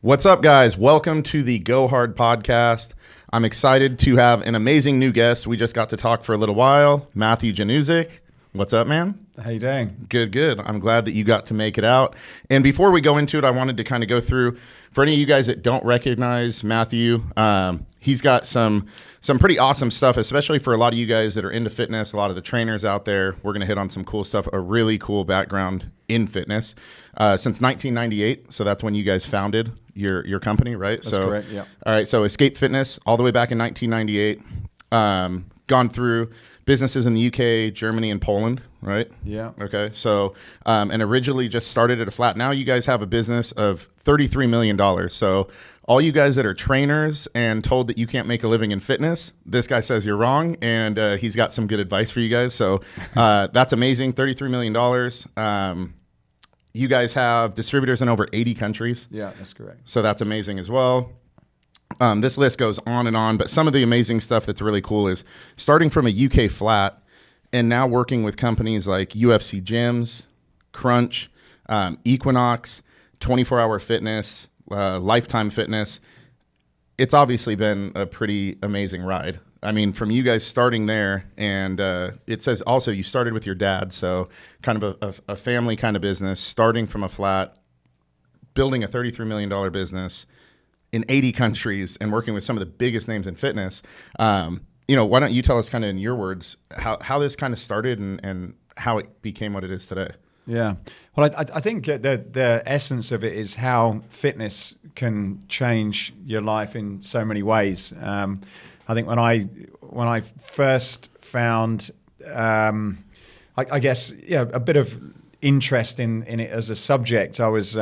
What's up, guys? Welcome to the GoHard podcast. I'm excited to have an amazing new guest. We just got to talk for a little while. Matthew Januszek. What's up, man? How you doing? Good. I'm glad that you got to make it out. And before we go into it, I wanted to kind of go through, for any of you guys that don't recognize Matthew, he's got some pretty awesome stuff, especially for a lot of you guys that are into fitness, a lot of the trainers out there. We're going to hit on some cool stuff, a really cool background in fitness since 1998. So that's when you guys founded your company, right? That's correct, yeah. All right, so Escape Fitness all the way back in 1998. Gone through businesses in the UK, Germany, and Poland, right? Yeah. Okay, so, and originally just started at a flat. Now you guys have a business of $33 million. So all you guys that are trainers and told that you can't make a living in fitness, this guy says you're wrong, and he's got some good advice for you guys. So that's amazing, $33 million. You guys have distributors in over 80 countries. Yeah, that's correct. So that's amazing as well. This list goes on and on, but some of the amazing stuff that's really cool is starting from a UK flat and now working with companies like UFC Gyms, Crunch, Equinox, 24-Hour Fitness, Lifetime Fitness. It's obviously been a pretty amazing ride. I mean, from you guys starting there, and it says also you started with your dad, so kind of a family kind of business, starting from a flat, building a $33 million business in 80 countries and working with some of the biggest names in fitness. Why don't you tell us kind of in your words how this kind of started and how it became what it is today? Yeah. Well, I think the essence of it is how fitness can change your life in so many ways. I think when I first found, I guess, a bit of interest in it as a subject, I was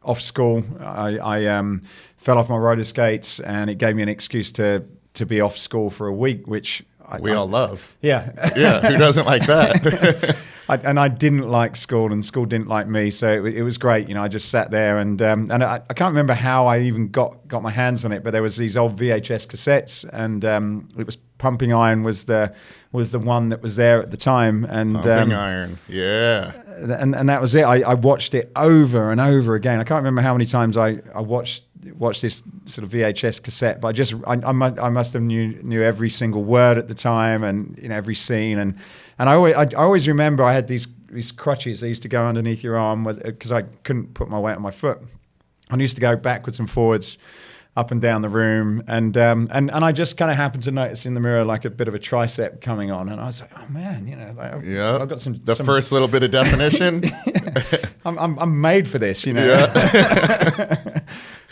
off school. I fell off my roller skates, and it gave me an excuse to be off school for a week, which we all love. Yeah. Yeah. Who doesn't like that? I didn't like school, and school didn't like me, so it was great. I just sat there, and I can't remember how I even got my hands on it, but there was these old VHS cassettes, and it was Pumping Iron was the one that was there at the time, and Pumping Iron, yeah. And that was it. I watched it over and over again. I can't remember how many times I watched this sort of VHS cassette, but I must have knew every single word at the time, and every scene, and I always remember I had these crutches. They used to go underneath your arm because I couldn't put my weight on my foot. I used to go backwards and forwards, up and down the room, and I just kind of happened to notice in the mirror like a bit of a tricep coming on, and I was like, oh man, I've got some first little bit of definition. I'm made for this, Yeah.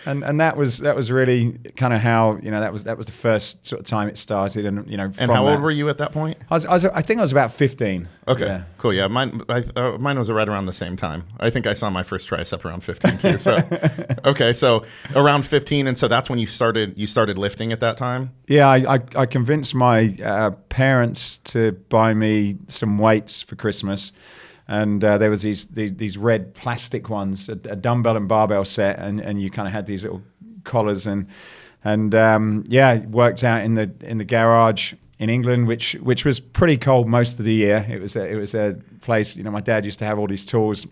And that was really kind of how that was the first sort of time it started, and And how old were you at that point? I think I was about 15. Okay, yeah. Cool. Yeah, mine was right around the same time. I think I saw my first tricep around 15 too. So okay, so around 15, and so that's when you started lifting at that time. Yeah, I convinced my parents to buy me some weights for Christmas. And there was these red plastic ones, a dumbbell and barbell set, and you kind of had these little collars, and worked out in the garage in England, which was pretty cold most of the year. It was a place, my dad used to have all these tools,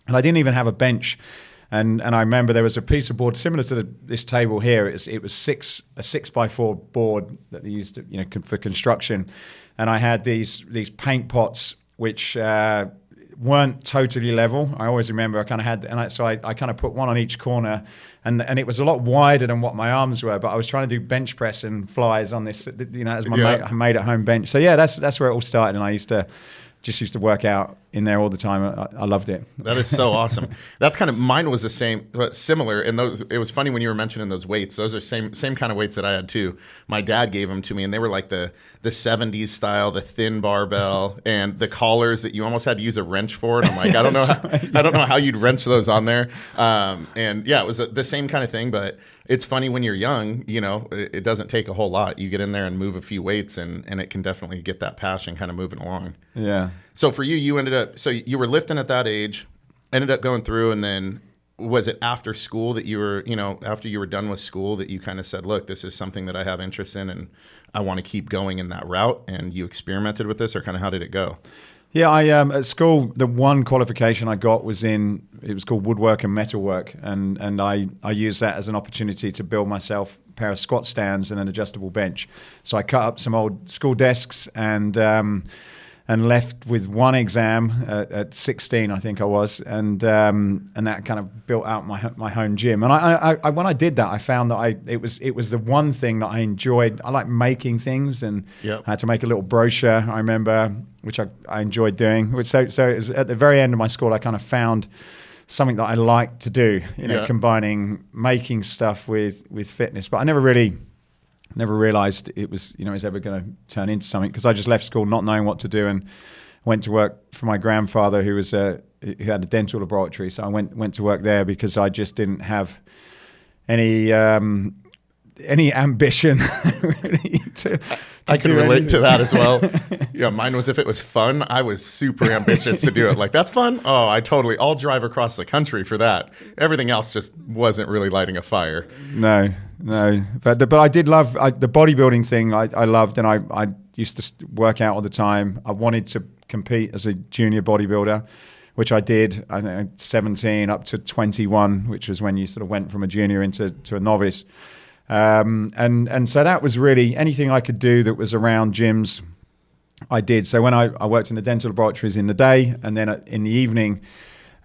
and I didn't even have a bench. And I remember there was a piece of board similar to this table here. It was a 6x4 board that they used to for construction, and I had these paint pots which weren't totally level. I always remember I kind of had, I kind of put one on each corner, and it was a lot wider than what my arms were. But I was trying to do bench press and flies on this, as my made at home bench. So yeah, that's where it all started, and I used to work out in there all the time. I loved it. That is so awesome. That's kind of, mine was the same, but similar. And it was funny when you were mentioning those weights. Those are same kind of weights that I had too. My dad gave them to me, and they were like the 70s style, the thin barbell, and the collars that you almost had to use a wrench for. And I'm like, I don't know how you'd wrench those on there. And yeah, it was the same kind of thing, but it's funny when you're young, it doesn't take a whole lot. You get in there and move a few weights, and it can definitely get that passion kind of moving along. Yeah. So for you ended up, so you were lifting at that age, ended up going through, and then was it after school that you were, after you were done with school, that you kind of said, look, this is something that I have interest in and I want to keep going in that route, and you experimented with this, or kind of how did it go? Yeah, I at school the one qualification I got was it was called woodwork and metalwork, and I used that as an opportunity to build myself a pair of squat stands and an adjustable bench. So I cut up some old school desks and left with one exam at 16, I think I was, and that kind of built out my home gym. And I when I did that, I found that it was the one thing that I enjoyed. I like making things, and I had to make a little brochure, I remember, which I enjoyed doing. So it was at the very end of my school, I kind of found something that I liked to do, combining making stuff with fitness. But I never realized it was ever going to turn into something, because I just left school not knowing what to do and went to work for my grandfather, who had a dental laboratory. So I went to work there because I just didn't have any ambition really to I can relate to that as well. Mine was, if it was fun, I was super ambitious to do it. Like, that's fun? Oh, I'll drive across the country for that. Everything else just wasn't really lighting a fire. No. But I did love the bodybuilding thing. I loved, and I used to work out all the time. I wanted to compete as a junior bodybuilder, which I did, I think 17 up to 21, which was when you sort of went from a junior into a novice. And so that was really anything I could do that was around gyms, I did. So when I worked in the dental laboratories in the day, and then in the evening,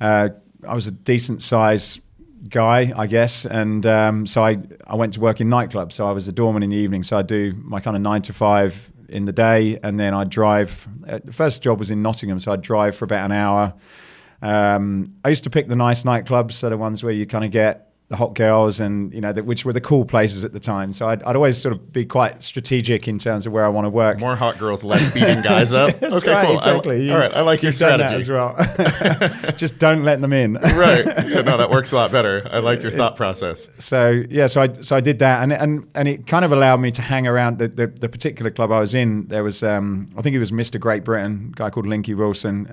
I was a decent size guy, I guess. And so I went to work in nightclubs. So I was a doorman in the evening. So I'd do my kind of 9 to 5 in the day, and then I'd drive. The first job was in Nottingham, so I'd drive for about an hour. I used to pick the nice nightclubs, so the ones where you kind of get the hot girls, and which were the cool places at the time. So I'd always sort of be quite strategic in terms of where I want to work. More hot girls, less beating guys up. Okay, right, cool. Exactly. All right, I like your strategy as well. Just don't let them in. Right. No, that works a lot better. I like your thought process. So I did that, and it kind of allowed me to hang around the particular club I was in. There was I think it was Mr. Great Britain, a guy called Linky Wilson,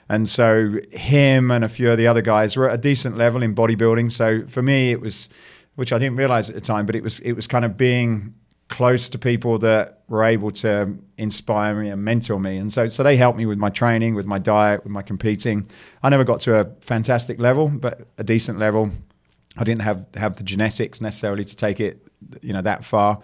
and so him and a few of the other guys were at a decent level in bodybuilding. So for me, it was, which I didn't realize at the time, but it was kind of being close to people that were able to inspire me and mentor me. And so they helped me with my training, with my diet, with my competing. I never got to a fantastic level, but a decent level. I didn't have the genetics necessarily to take it, that far.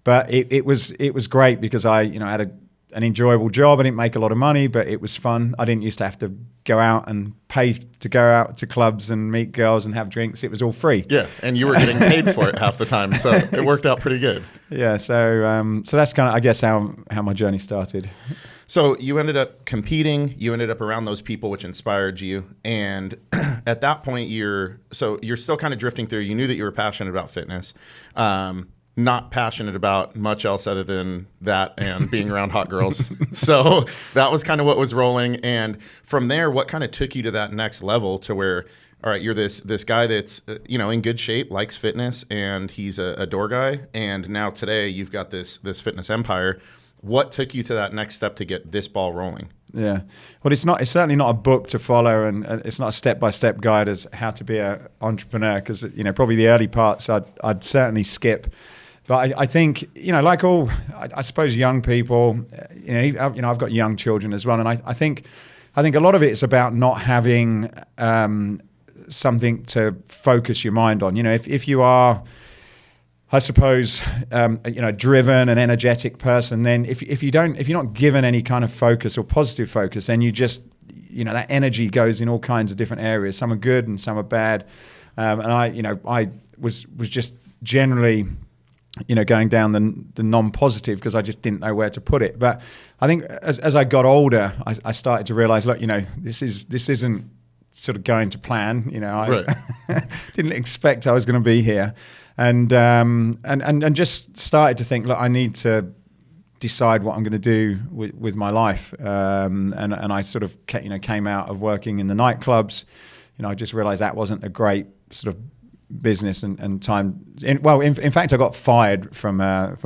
But it was great because I had an enjoyable job. I didn't make a lot of money, but it was fun. I didn't used to have to go out and pay to go out to clubs and meet girls and have drinks. It was all free. Yeah, and you were getting paid for it half the time, so it worked out pretty good. Yeah, so that's kind of, I guess, how my journey started. So you ended up competing. You ended up around those people, which inspired you. And at that point, you're still kind of drifting through. You knew that you were passionate about fitness. Not passionate about much else other than that and being around hot girls. So that was kind of what was rolling. And from there, what kind of took you to that next level to where, all right, you're this guy that's, in good shape, likes fitness, and he's a door guy. And now today you've got this fitness empire. What took you to that next step to get this ball rolling? Yeah. Well, it's certainly not a book to follow, and it's not a step-by-step guide as how to be an entrepreneur, because, probably the early parts I'd certainly skip. But I think, like all, I suppose, young people, I've got young children as well. And I think a lot of it is about not having something to focus your mind on. If you are, I suppose, driven and energetic person, then if you're not given any kind of focus or positive focus, then you just, that energy goes in all kinds of different areas. Some are good and some are bad. And I was just generally, going down the non-positive because I just didn't know where to put it. But I think as I got older, I started to realize, look, this isn't sort of going to plan. I didn't expect I was going to be here, and just started to think, look, I need to decide what I'm going to do with my life. And I sort of came out of working in the nightclubs. I just realized that wasn't a great sort of business and time. In fact, I got fired from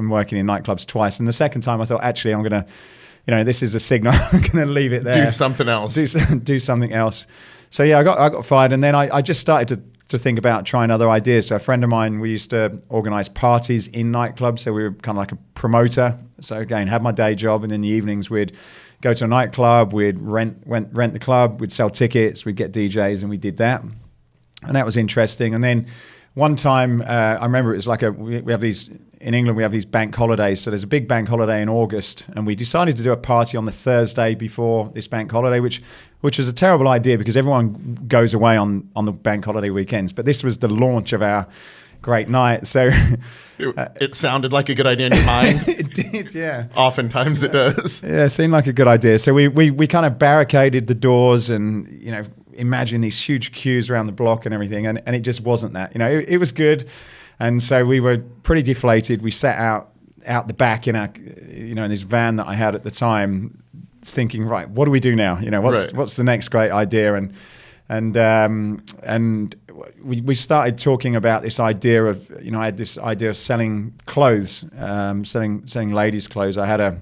working in nightclubs twice. And the second time I thought, actually, I'm going to, this is a signal. I'm going to leave it there. Do something else. Do something else. So yeah, I got fired. And then I just started to think about trying other ideas. So a friend of mine, we used to organize parties in nightclubs. So we were kind of like a promoter. So again, had my day job. And in the evenings, we'd go to a nightclub, we'd rent the club, we'd sell tickets, we'd get DJs, and we did that. And that was interesting. And then one time, I remember it was like we have these, in England, we have these bank holidays. So there's a big bank holiday in August, and we decided to do a party on the Thursday before this bank holiday, which was a terrible idea because everyone goes away on the bank holiday weekends. But this was the launch of our great night. So it sounded like a good idea in your mind. It did, yeah. Oftentimes it does. Yeah, it seemed like a good idea. So we kind of barricaded the doors and, imagine these huge queues around the block and everything. And it just wasn't that. It was good. And so we were pretty deflated. We sat out the back in our, in this van that I had at the time, thinking, right, what do we do now? What's the next great idea? And we started talking about this idea of, I had this idea of selling clothes, selling ladies' clothes. I had a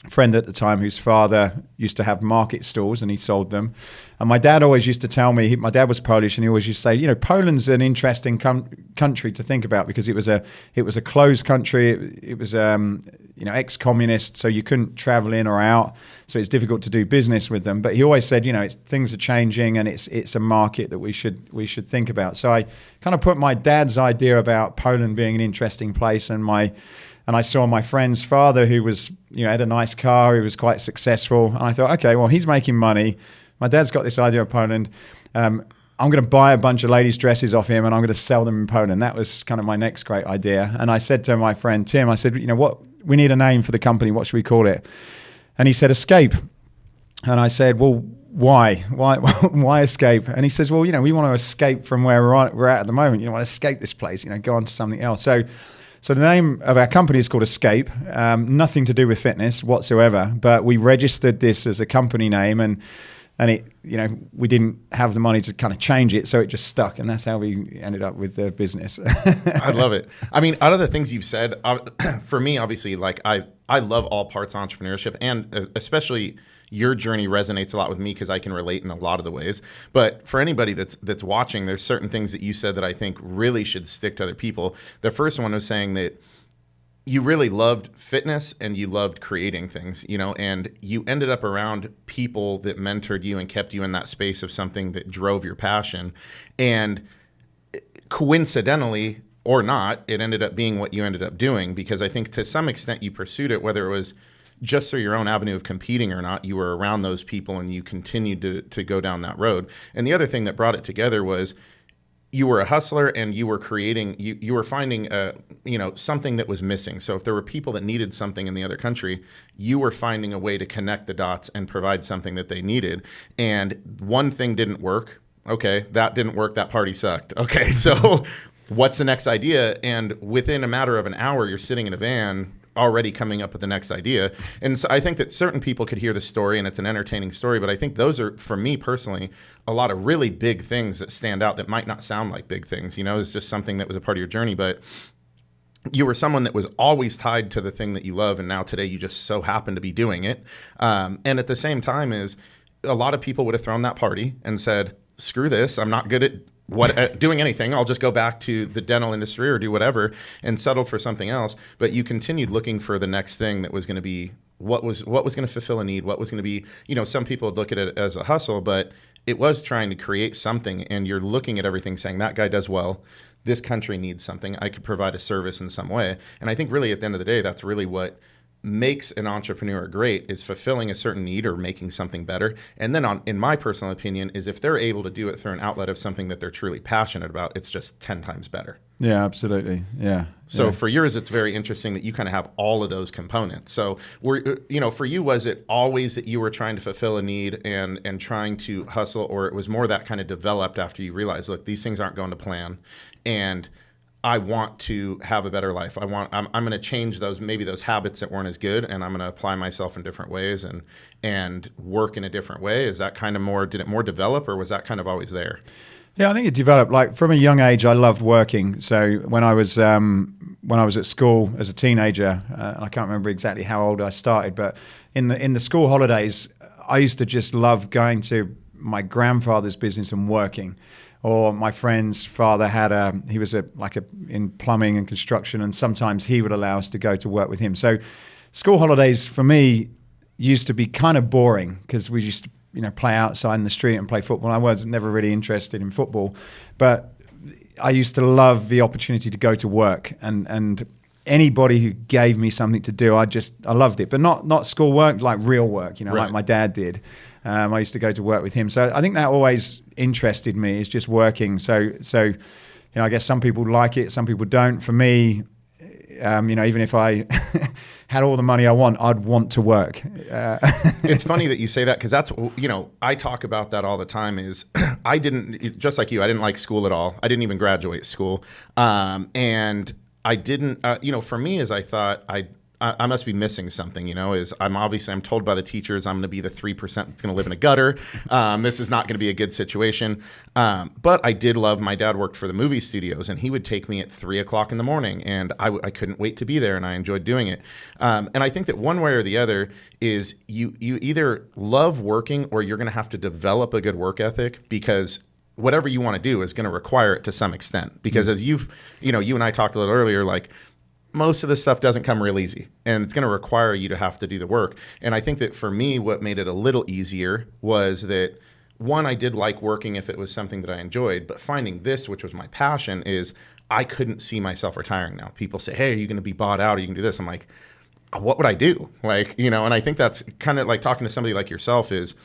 friend at the time whose father used to have market stalls and he sold them. And my dad always used to tell me, my dad was Polish, and he always used to say, Poland's an interesting country to think about because it was a closed country. It was ex-communist, so you couldn't travel in or out. So it's difficult to do business with them. But he always said, things are changing and it's a market that we should think about. So I kind of put my dad's idea about Poland being an interesting place and I saw my friend's father who was, had a nice car, he was quite successful. And I thought, okay, well, he's making money. My dad's got this idea of Poland. I'm going to buy a bunch of ladies' dresses off him and I'm going to sell them in Poland. That was kind of my next great idea. And I said to my friend Tim, I said, what, we need a name for the company. What should we call it? And he said, Escape. And I said, well, why? Why Escape? And he says, well, we want to escape from where we're at the moment. Want to escape this place, go on to something else. So the name of our company is called Escape, nothing to do with fitness whatsoever, but we registered this as a company name and it, we didn't have the money to kind of change it, so it just stuck, and that's how we ended up with the business. I love it. I mean, out of the things you've said, for me, obviously, like I love all parts of entrepreneurship, and especially your journey resonates a lot with me because I can relate in a lot of the ways. But for anybody that's watching, there's certain things that you said that I think really should stick to other people. The first one was saying that you really loved fitness and you loved creating things, and you ended up around people that mentored you and kept you in that space of something that drove your passion. And coincidentally or not, it ended up being what you ended up doing, because I think to some extent you pursued it, whether it was just through your own avenue of competing or not, you were around those people and you continued to go down that road. And the other thing that brought it together was you were a hustler and you were creating, you were finding something that was missing. So if there were people that needed something in the other country, you were finding a way to connect the dots and provide something that they needed. And one thing didn't work. Okay, that didn't work. That party sucked. Okay, so what's the next idea? And within a matter of an hour, you're sitting in a van already coming up with the next idea. And so I think that certain people could hear the story and it's an entertaining story, but I think those are, for me personally, a lot of really big things that stand out that might not sound like big things. It's just something that was a part of your journey, but you were someone that was always tied to the thing that you love, and now today you just so happen to be doing it. And at the same time is a lot of people would have thrown that party and said, screw this, I'm not good at doing anything. I'll just go back to the dental industry or do whatever and settle for something else. But you continued looking for the next thing that was going to be what was going to fulfill a need, what was going to be, some people would look at it as a hustle, but it was trying to create something. And you're looking at everything saying that guy does well. This country needs something. I could provide a service in some way. And I think really at the end of the day, that's really what makes an entrepreneur great, is fulfilling a certain need or making something better. And then in my personal opinion, is if they're able to do it through an outlet of something that they're truly passionate about, it's just 10 times better. Yeah, absolutely. Yeah. So for yours, it's very interesting that you kind of have all of those components. So for you, was it always that you were trying to fulfill a need and trying to hustle, or it was more that kind of developed after you realized, look, these things aren't going to plan and I want to have a better life. I'm going to change those habits that weren't as good, and I'm going to apply myself in different ways and work in a different way. Is that kind of did it more develop, or was that kind of always there? Yeah, I think it developed. Like from a young age, I loved working. So when I was at school as a teenager, I can't remember exactly how old I started, but in the school holidays, I used to just love going to my grandfather's business and working. Or my friend's father he was in plumbing and construction, and sometimes he would allow us to go to work with him. So school holidays for me, used to be kind of boring because we used to, play outside in the street and play football. I was never really interested in football, but I used to love the opportunity to go to work, and anybody who gave me something to do, I loved it. But not school work, like real work, Right. like my dad did. I used to go to work with him. So I think that always interested me, is just working. So I guess some people like it, some people don't. For me, even if I had all the money I want, I'd want to work. It's funny that you say that, because that's, I talk about that all the time. Is I didn't, just like you, I didn't like school at all. I didn't even graduate school. And I didn't, for me, is I thought I must be missing something, is I'm told by the teachers I'm going to be the 3% that's going to live in a gutter. This is not going to be a good situation. But I did love, my dad worked for the movie studios, and he would take me at 3:00 in the morning, and I couldn't wait to be there, and I enjoyed doing it. And I think that one way or the other is you either love working, or you're going to have to develop a good work ethic, because whatever you want to do is going to require it to some extent. Because as you and I talked a little earlier, like, most of this stuff doesn't come real easy, and it's going to require you to have to do the work. And I think that for me, what made it a little easier was that, one, I did like working if it was something that I enjoyed, but finding this, which was my passion, is I couldn't see myself retiring now. People say, hey, are you going to be bought out? Are you going to do this? I'm like, what would I do? And I think that's kind of like talking to somebody like yourself is,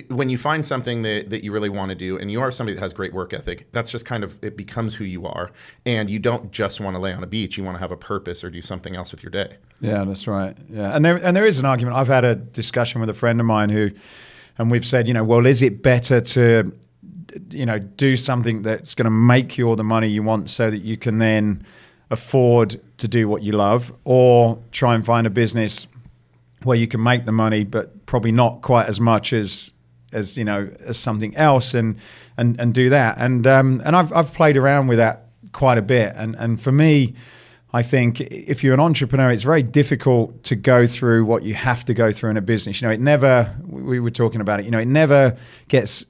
when you find something that you really want to do, and you are somebody that has great work ethic, that's just kind of, it becomes who you are. And you don't just want to lay on a beach. You want to have a purpose or do something else with your day. Yeah, that's right. Yeah. And there is an argument. I've had a discussion with a friend of mine and we've said, well, is it better to, do something that's going to make you all the money you want so that you can then afford to do what you love, or try and find a business where you can make the money, but probably not quite as much as something else, and do that. And I've played around with that quite a bit. And for me, I think if you're an entrepreneur, it's very difficult to go through what you have to go through in a business. It never, we were talking about it, it never gets,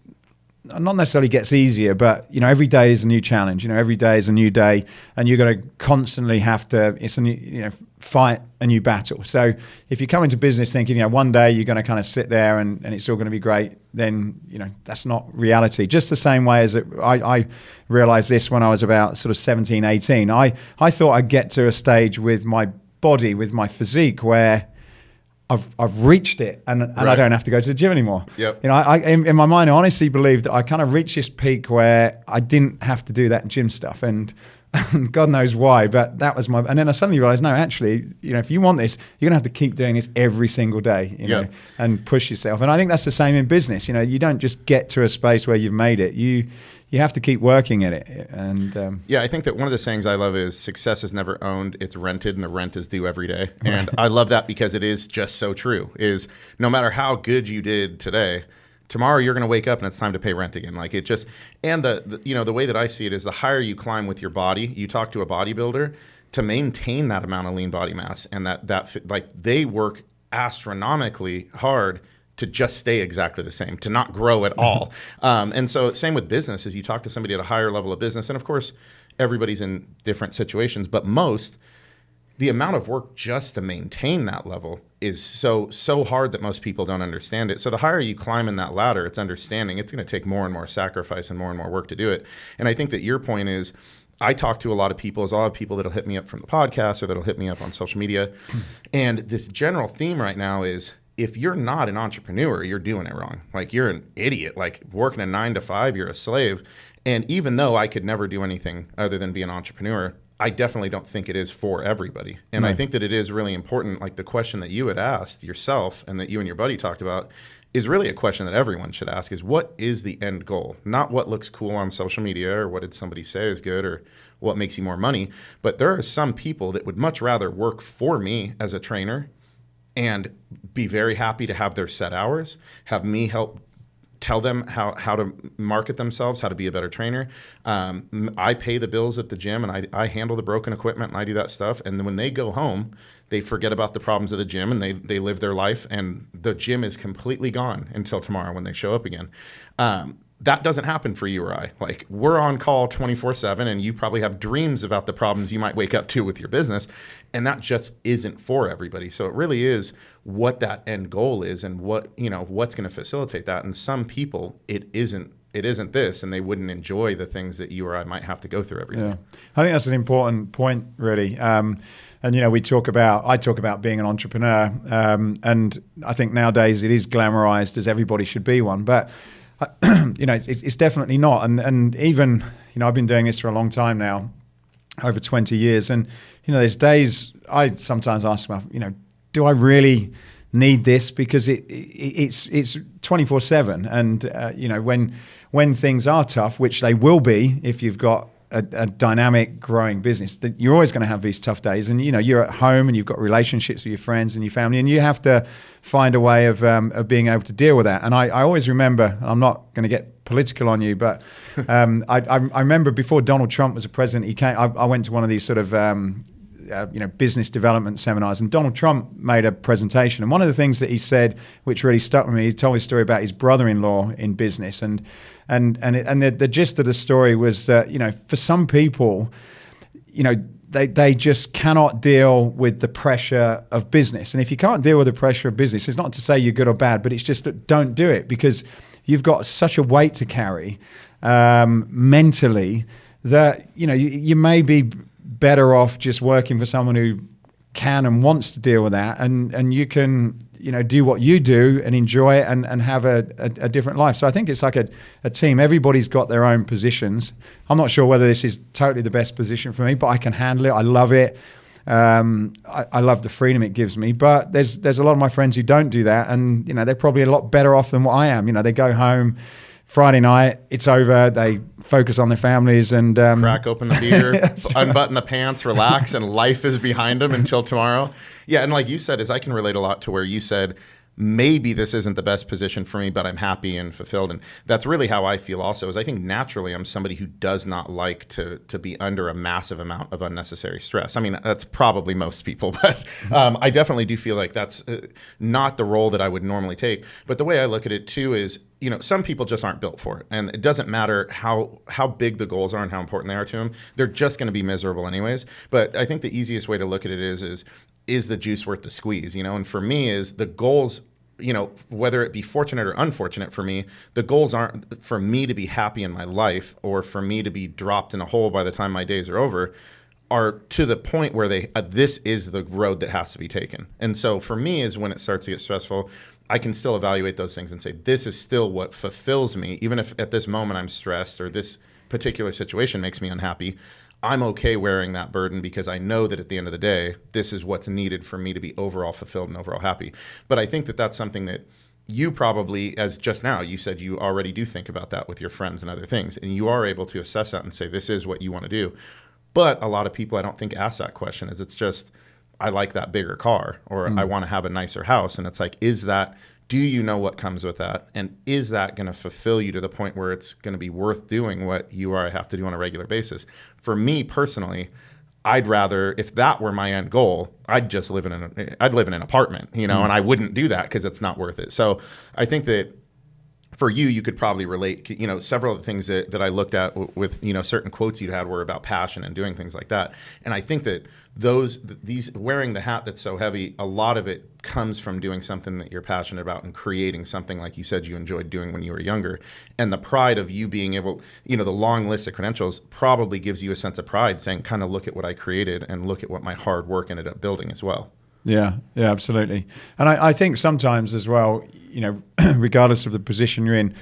not necessarily gets easier, but every day is a new challenge. Every day is a new day, and you're going to constantly have to, it's a new, fight a new battle. So if you come into business thinking, one day you're going to kind of sit there and it's all going to be great, then that's not reality. Just the same way as I realized this when I was about sort of 17, 18. I thought I'd get to a stage with my body, with my physique, where I've reached it, and Right. I don't have to go to the gym anymore. Yep. In my mind, I honestly believed that I kind of reached this peak where I didn't have to do that gym stuff, and God knows why, but that was and then I suddenly realized, no, actually, if you want this, you're gonna have to keep doing this every single day, Yep. and push yourself. And I think that's the same in business. You don't just get to a space where you've made it. You have to keep working at it. And Yeah, I think that one of the sayings I love is, success is never owned, it's rented, and the rent is due every day. And I love that, because it is just so true, is no matter how good you did today, tomorrow you're going to wake up and it's time to pay rent again. Like, it just, and the way that I see it is, the higher you climb with your body, you talk to a bodybuilder, to maintain that amount of lean body mass, and that like, they work astronomically hard to just stay exactly the same, to not grow at all. And so same with business, is you talk to somebody at a higher level of business, and of course everybody's in different situations, but the amount of work just to maintain that level is so hard that most people don't understand it. So the higher you climb in that ladder, it's understanding it's going to take more and more sacrifice and more work to do it. And I think that your point is, I talk to a lot of people, that'll hit me up from the podcast, or that'll hit me up on social media. And this general theme right now is, if you're not an entrepreneur, you're doing it wrong. Like, you're an idiot. Like, working a 9 to 5, you're a slave. And even though I could never do anything other than be an entrepreneur, I definitely don't think it is for everybody. And I think that it is really important, like the question that you had asked yourself and that you and your buddy talked about, is really a question that everyone should ask, is what is the end goal? Not what looks cool on social media, or what did somebody say is good, or what makes you more money. But there are some people that would much rather work for me as a trainer and be very happy to have their set hours, have me help tell them how to market themselves, how to be a better trainer. I pay the bills at the gym, and I handle the broken equipment, and I do that stuff. And then when they go home, they forget about the problems of the gym, and they live their life, and the gym is completely gone until tomorrow when they show up again. that doesn't happen for you or I. Like, we're on call 24/7, and you probably have dreams about the problems you might wake up to with your business, and that just isn't for everybody. So it really is what that end goal is, and what, you know, what's going to facilitate that. And some people, it isn't this, and they wouldn't enjoy the things that you or I might have to go through every day. I think that's an important point, really. And, you know, I talk about being an entrepreneur, and I think nowadays it is glamorized, as everybody should be one, but you know, it's definitely not. And even, you know, I've been doing this for a long time now, over 20 years. And, you know, there's days I sometimes ask myself, you know, do I really need this? Because it's 24/7. And, you know, when things are tough, which they will be if you've got a dynamic, growing business, that you're always going to have these tough days. And, you know, you're at home and you've got relationships with your friends and your family, and you have to find a way of being able to deal with that. And I always remember, I'm not going to get political on you, but I remember before Donald Trump was a president, he came. I went to one of these sort of you know, business development seminars, and Donald Trump made a presentation. And one of the things that he said, which really stuck with me, he told me a story about his brother-in-law in business, and the gist of the story was that, you know, for some people, you know, they just cannot deal with the pressure of business. And if you can't deal with the pressure of business, it's not to say you're good or bad, but it's just that don't do it, because you've got such a weight to carry mentally that, you know, you may be better off just working for someone who can and wants to deal with that, and you can, you know, do what you do and enjoy it and have a different life. So I think it's like a team. Everybody's got their own positions. I'm not sure whether this is totally the best position for me, but I can handle it. I love it. I love the freedom it gives me. But there's a lot of my friends who don't do that, and, you know, they're probably a lot better off than what I am. You know, they go home Friday night, it's over, they focus on their families and crack open the beer, unbutton the pants, relax, and life is behind them until tomorrow. Yeah, and like you said, is I can relate a lot to where you said, maybe this isn't the best position for me, but I'm happy and fulfilled. And that's really how I feel also, is I think naturally I'm somebody who does not like to be under a massive amount of unnecessary stress. I mean, that's probably most people, but I definitely do feel like that's not the role that I would normally take. But the way I look at it too is, you know, some people just aren't built for it. And it doesn't matter how big the goals are and how important they are to them. They're just going to be miserable anyways. But I think the easiest way to look at it is the juice worth the squeeze, you know? And for me is the goals, you know, whether it be fortunate or unfortunate for me, the goals aren't for me to be happy in my life or for me to be dropped in a hole by the time my days are over, are to the point where this is the road that has to be taken. And so for me is when it starts to get stressful, I can still evaluate those things and say, this is still what fulfills me. Even if at this moment I'm stressed or this particular situation makes me unhappy, I'm okay wearing that burden because I know that at the end of the day, this is what's needed for me to be overall fulfilled and overall happy. But I think that that's something that you probably, as just now, you said you already do think about that with your friends and other things, and you are able to assess that and say, this is what you want to do. But a lot of people, I don't think, ask that question. It's just, I like that bigger car, or I want to have a nicer house. And it's like, do you know what comes with that? And is that going to fulfill you to the point where it's going to be worth doing what you or I have to do on a regular basis? For me personally, I'd rather, if that were my end goal, I'd live in an apartment, you know, and I wouldn't do that because it's not worth it. So I think that for you could probably relate, you know, several of the things that I looked at with, you know, certain quotes you had were about passion and doing things like that. And I think that these wearing the hat that's so heavy, a lot of it comes from doing something that you're passionate about and creating something like you said you enjoyed doing when you were younger. And the pride of you being able, you know, the long list of credentials probably gives you a sense of pride saying, kind of look at what I created and look at what my hard work ended up building as well. Yeah, absolutely. And I think sometimes as well, you know, regardless of the position you're in,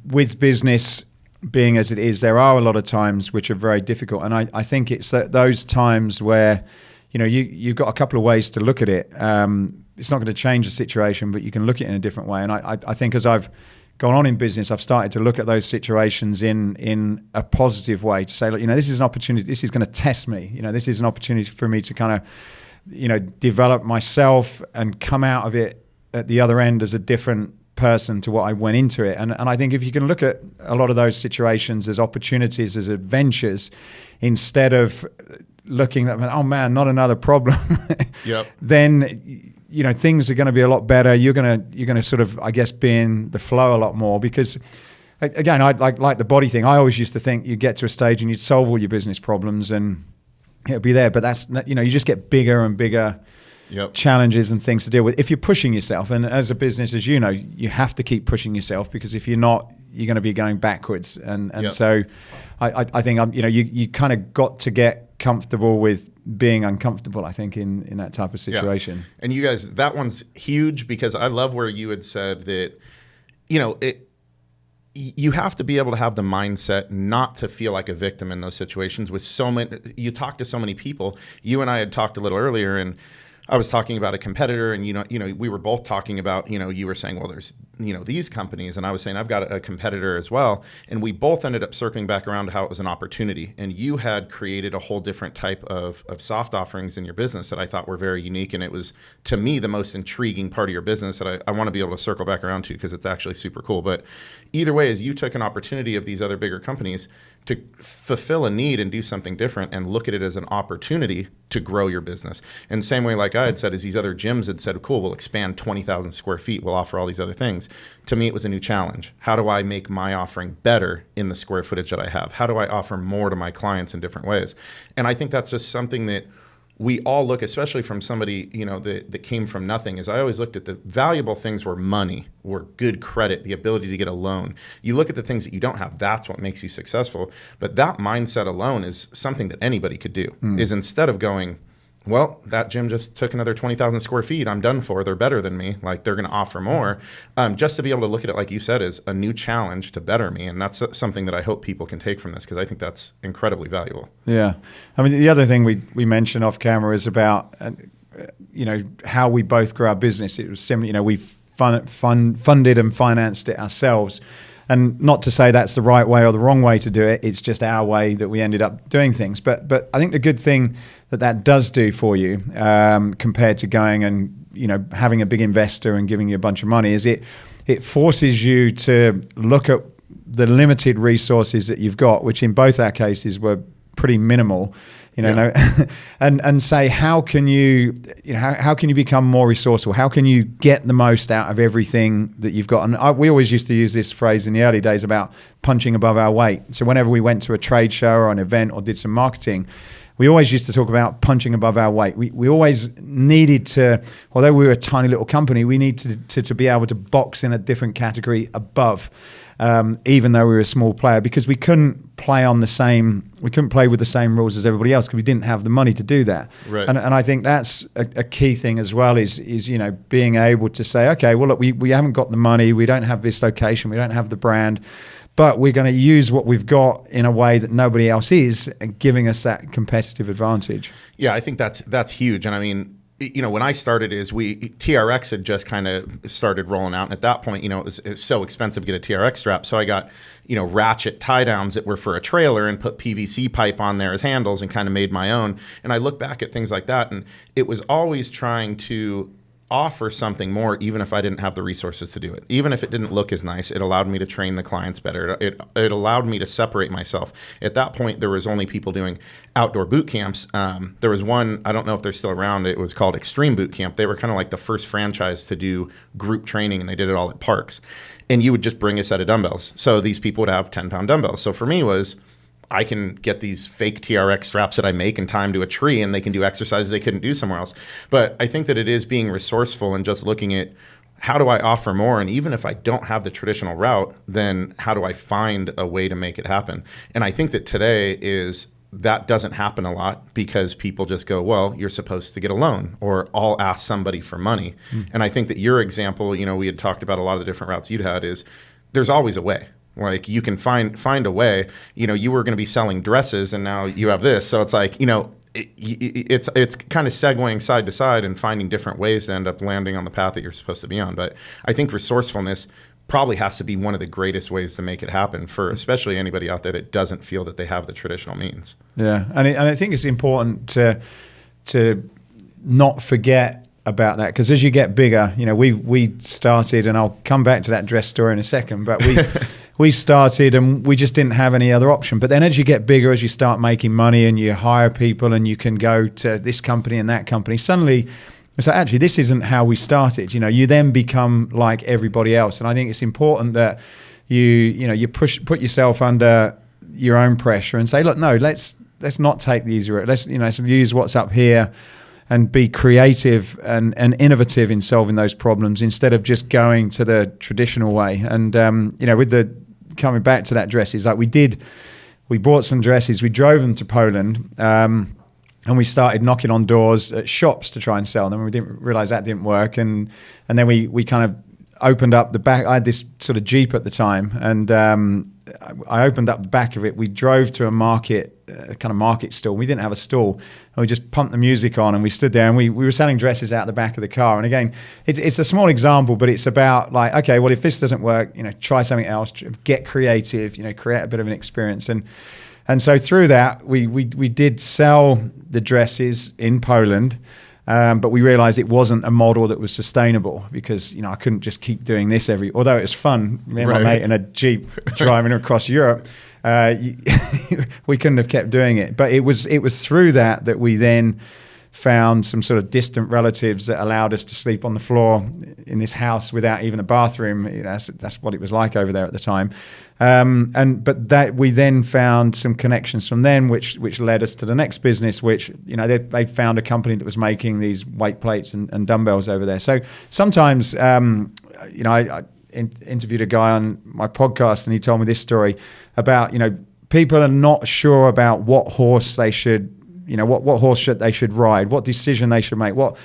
with business being as it is, there are a lot of times which are very difficult. And I think it's those times where, you know, you've got a couple of ways to look at it. It's not going to change the situation, but you can look at it in a different way. And I think as I've gone on in business, I've started to look at those situations in a positive way to say, look, you know, this is an opportunity. This is going to test me. You know, this is an opportunity for me to kind of, you know, develop myself and come out of it at the other end as a different person to what I went into it. And I think if you can look at a lot of those situations as opportunities, as adventures, instead of looking at, oh man, not another problem, yep. Then, you know, things are going to be a lot better. You're going to sort of, I guess, be in the flow a lot more because, again, I like the body thing. I always used to think you'd get to a stage and you'd solve all your business problems and it'll be there. But that's, you just get bigger and bigger challenges and things to deal with if you're pushing yourself. And as a business, as you know, you have to keep pushing yourself, because if you're not, you're going to be going backwards. And so I think, you kind of got to get comfortable with being uncomfortable, I think, in that type of situation. Yeah. And you guys, that one's huge, because I love where you had said that, you have to be able to have the mindset not to feel like a victim in those situations. With so many, you talk to so many people. You and I had talked a little earlier, and I was talking about a competitor, and we were both talking about, you were saying, well, there's these companies, and I was saying I've got a competitor as well, and we both ended up circling back around to how it was an opportunity. And you had created a whole different type of soft offerings in your business that I thought were very unique, and it was, to me, the most intriguing part of your business that I want to be able to circle back around to, because it's actually super cool. But either way, is you took an opportunity of these other bigger companies to fulfill a need and do something different, and look at it as an opportunity to grow your business. And same way, like I had said, is these other gyms had said, cool, we'll expand 20,000 square feet, we'll offer all these other things. To me, it was a new challenge. How do I make my offering better in the square footage that I have? How do I offer more to my clients in different ways? And I think that's just something that we all look, especially from somebody, that came from nothing, is I always looked at the valuable things were money, were good credit, the ability to get a loan. You look at the things that you don't have, that's what makes you successful. But that mindset alone is something that anybody could do, is instead of going, well, that gym just took another 20,000 square feet, I'm done for, they're better than me, like they're going to offer more. Just to be able to look at it, like you said, as a new challenge to better me. And that's something that I hope people can take from this, because I think that's incredibly valuable. Yeah. I mean, the other thing we mentioned off camera is about, how we both grew our business. It was similar, we funded and financed it ourselves. And not to say that's the right way or the wrong way to do it. It's just our way that we ended up doing things. But I think the good thing that does do for you, compared to going and having a big investor and giving you a bunch of money, is it forces you to look at the limited resources that you've got, which in both our cases were pretty minimal. And say, how can you become more resourceful? How can you get the most out of everything that you've got? And we always used to use this phrase in the early days about punching above our weight. So whenever we went to a trade show or an event or did some marketing, we always used to talk about punching above our weight. We always needed to, although we were a tiny little company, we needed to be able to box in a different category above. Even though we were a small player, because we couldn't play with the same rules as everybody else, because we didn't have the money to do that. Right. And I think that's a key thing as well, is being able to say, okay, well, look, we haven't got the money, we don't have this location, we don't have the brand, but we're going to use what we've got in a way that nobody else is, and giving us that competitive advantage. Yeah, I think that's huge. And I mean, when I started, TRX had just kind of started rolling out. And at that point, it was so expensive to get a TRX strap. So I got, ratchet tie downs that were for a trailer, and put PVC pipe on there as handles, and kind of made my own. And I look back at things like that, and it was always trying to offer something more, even if I didn't have the resources to do it. Even if it didn't look as nice, it allowed me to train the clients better. It allowed me to separate myself. At that point, there was only people doing outdoor boot camps. There was one, I don't know if they're still around, it was called Extreme Boot Camp. They were kind of like the first franchise to do group training, and they did it all at parks. And you would just bring a set of dumbbells. So these people would have 10-pound dumbbells. So for me was, I can get these fake TRX straps that I make and tie them to a tree, and they can do exercises they couldn't do somewhere else. But I think that it is being resourceful and just looking at, how do I offer more? And even if I don't have the traditional route, then how do I find a way to make it happen? And I think that today that doesn't happen a lot, because people just go, well, you're supposed to get a loan, or I'll ask somebody for money. And I think that your example, we had talked about a lot of the different routes you'd had, is there's always a way. Like, you can find a way. You were going to be selling dresses, and now you have this. So it's like, it's kind of segueing side to side and finding different ways to end up landing on the path that you're supposed to be on. But I think resourcefulness probably has to be one of the greatest ways to make it happen, for especially anybody out there that doesn't feel that they have the traditional means. Yeah, and I think it's important to not forget about that, because as you get bigger, we started, and I'll come back to that dress story in a second, but we started and we just didn't have any other option. But then as you get bigger, as you start making money and you hire people and you can go to this company and that company, suddenly it's like, actually, this isn't how we started. You then become like everybody else. And I think it's important that you put yourself under your own pressure and say, look, no, let's not take the easy route. Let's use what's up here and be creative and innovative in solving those problems instead of just going to the traditional way. And with the coming back to that dresses, like we bought some dresses, we drove them to Poland, and we started knocking on doors at shops to try and sell them. We didn't realize that didn't work, and then we kind of opened up the back. I had this sort of Jeep at the time, and I opened up the back of it. We drove to a market, kind of market stall. We didn't have a stall, and we just pumped the music on, and we stood there, and we were selling dresses out the back of the car. And again, it's a small example, but it's about like, okay, well, if this doesn't work, try something else, get creative, create a bit of an experience. And so through that, we did sell the dresses in Poland. But we realized it wasn't a model that was sustainable because, I couldn't just keep doing this although it was fun, me and my mate in a Jeep driving across Europe, we couldn't have kept doing it. But it was through that we then found some sort of distant relatives that allowed us to sleep on the floor in this house without even a bathroom. That's what it was like over there at the time. But that we then found some connections from them, which led us to the next business, which, they found a company that was making these weight plates and dumbbells over there. So sometimes, I interviewed a guy on my podcast and he told me this story about, people are not sure about what horse they should, what horse they should ride, what decision they should make, what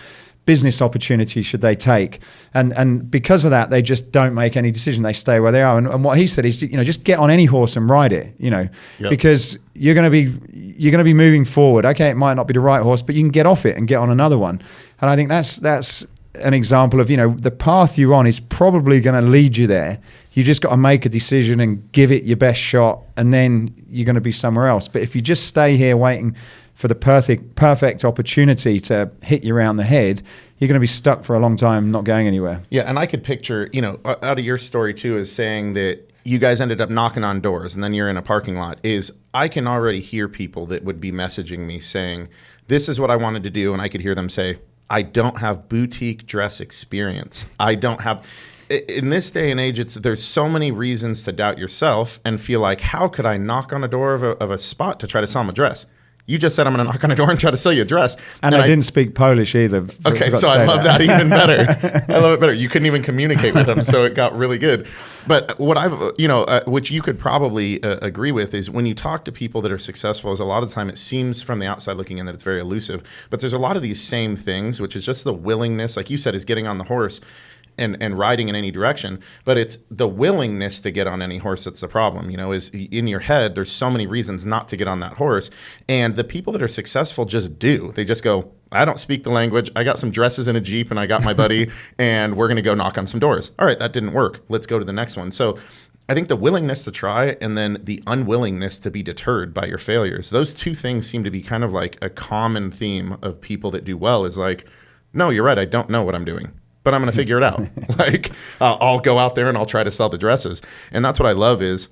business opportunity should they take, and because of that, they just don't make any decision. They stay where they are. And what he said is, just get on any horse and ride it, yep. Because you're going to be moving forward. Okay, it might not be the right horse, but you can get off it and get on another one. And I think that's an example of, the path you're on is probably going to lead you there. You just got to make a decision and give it your best shot, and then you're going to be somewhere else. But if you just stay here waiting for the perfect opportunity to hit you around the head, you're going to be stuck for a long time, not going anywhere. Yeah, and I could picture, out of your story too, is saying that you guys ended up knocking on doors and then you're in a parking lot, is I can already hear people that would be messaging me saying, this is what I wanted to do, and I could hear them say, I don't have boutique dress experience. I don't have... In this day and age, there's so many reasons to doubt yourself and feel like, how could I knock on a door of a spot to try to sell them a dress? You just said, I'm going to knock on a door and try to sell you a dress. And I didn't speak Polish either. Okay, so I love that even better. I love it better. You couldn't even communicate with them, so it got really good. But what which you could probably agree with, is when you talk to people that are successful, is a lot of the time it seems from the outside looking in that it's very elusive. But there's a lot of these same things, which is just the willingness, like you said, is getting on the horse and riding in any direction, but it's the willingness to get on any horse that's the problem. Is in your head, there's so many reasons not to get on that horse. And the people that are successful just do. They just go, I don't speak the language. I got some dresses in a Jeep and I got my buddy and we're going to go knock on some doors. All right, that didn't work. Let's go to the next one. So I think the willingness to try and then the unwillingness to be deterred by your failures, those two things seem to be kind of like a common theme of people that do well, is like, no, you're right. I don't know what I'm doing, but I'm going to figure it out. I'll go out there and I'll try to sell the dresses. And that's what I love, is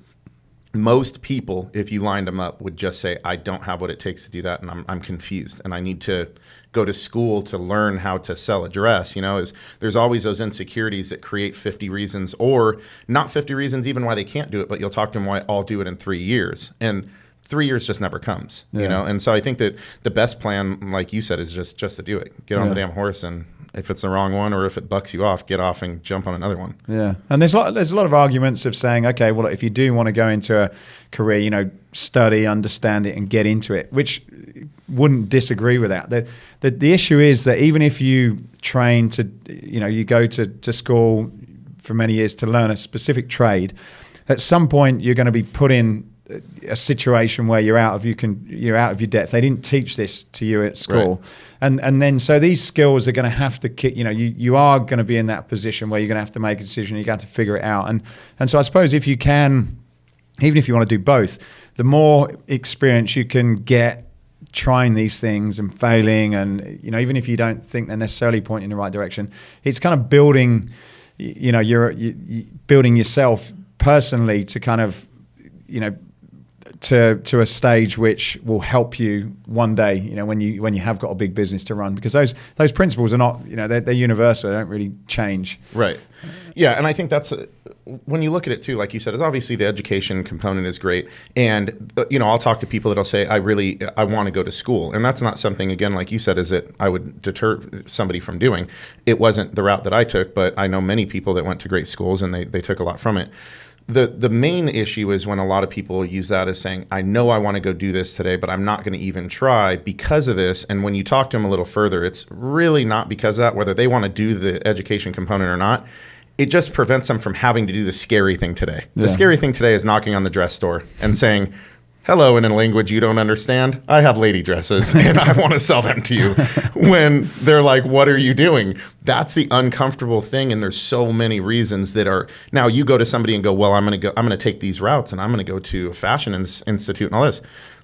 most people, if you lined them up, would just say, I don't have what it takes to do that. And I'm confused and I need to go to school to learn how to sell a dress. Is there's always those insecurities that create 50 reasons, or not 50 reasons even why they can't do it, but you'll talk to them why I'll do it in 3 years. And 3 years just never comes, And so I think that the best plan, like you said, is just to do it. Get on the damn horse, and if it's the wrong one or if it bucks you off, get off and jump on another one. Yeah. And there's a lot of arguments of saying, okay, well, if you do want to go into a career, study, understand it and get into it, which wouldn't disagree with that. The issue is that even if you train to, you go to school for many years to learn a specific trade, at some point you're going to be put in a situation where you're out of your depth. They didn't teach this to you at school, right. And then so these skills are going to have to kick. You are going to be in that position where you're going to have to make a decision. You got to figure it out, and so I suppose if you can, even if you want to do both, the more experience you can get trying these things and failing, and even if you don't think they're necessarily pointing in the right direction, it's kind of building, you're building yourself personally to kind of, to a stage which will help you one day, you know, when you have got a big business to run, because those principles are not, you know, they're universal. They don't really change. Right. Yeah, and I think that's when you look at it too, like you said, is obviously the education component is great, and you know, I'll talk to people that'll say I want to go to school, and that's not something, again, like you said, is that I would deter somebody from doing. It wasn't the route that I took, but I know many people that went to great schools and they took a lot from it. The main issue is when a lot of people use that as saying, I know I want to go do this today, but I'm not going to even try because of this. And when you talk to them a little further, it's really not because of that, whether they want to do the education component or not. It just prevents them from having to do the scary thing today. Yeah. The scary thing today is knocking on the dress store and saying, hello, in a language you don't understand, I have lady dresses and I want to sell them to you. When they're like, what are you doing? That's the uncomfortable thing. And there's so many reasons that are, now you go to somebody and go, well, I'm going to take these routes and I'm going to go to a fashion institute and all this.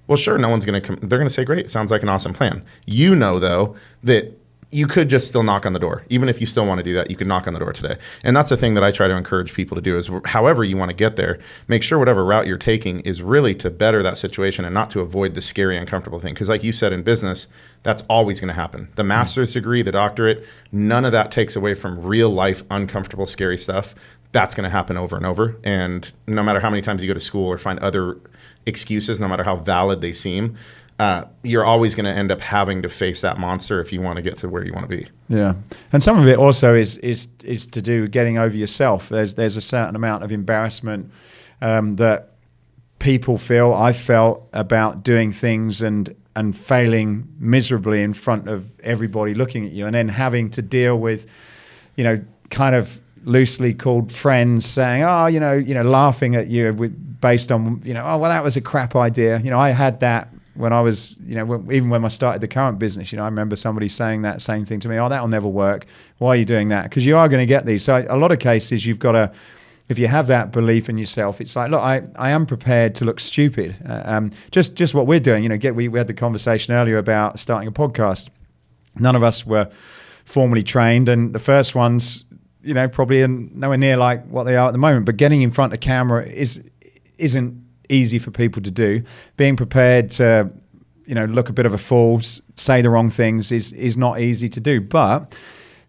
Well, sure, no one's going to come. They're going to say, great, sounds like an awesome plan. You know, though, that you could just still knock on the door. Even if you still want to do that, you can knock on the door today. And that's the thing that I try to encourage people to do is however you want to get there, make sure whatever route you're taking is really to better that situation and not to avoid the scary, uncomfortable thing. Because like you said, in business, that's always going to happen. The master's degree, the doctorate, none of that takes away from real life, uncomfortable, scary stuff. That's going to happen over and over. And no matter how many times you go to school or find other excuses, no matter how valid they seem, you're always going to end up having to face that monster if you want to get to where you want to be. Yeah, and some of it also is to do with getting over yourself. There's a certain amount of embarrassment that people feel, I felt, about doing things and failing miserably in front of everybody looking at you, and then having to deal with, you know, kind of loosely called friends saying, oh, you know, laughing at you based on, you know, oh, well, that was a crap idea. You know, I had that when I was, you know, even when I started the current business, you know, I remember somebody saying that same thing to me. Oh, that'll never work. Why are you doing that? Because you are going to get these. So a lot of cases you've got to, if you have that belief in yourself, it's like, look, I am prepared to look stupid. Just what we're doing, you know, we had the conversation earlier about starting a podcast. None of us were formally trained, and the first ones, you know, probably nowhere near like what they are at the moment, but getting in front of camera isn't easy for people to do. Being prepared to, you know, look a bit of a fool, say the wrong things is not easy to do. But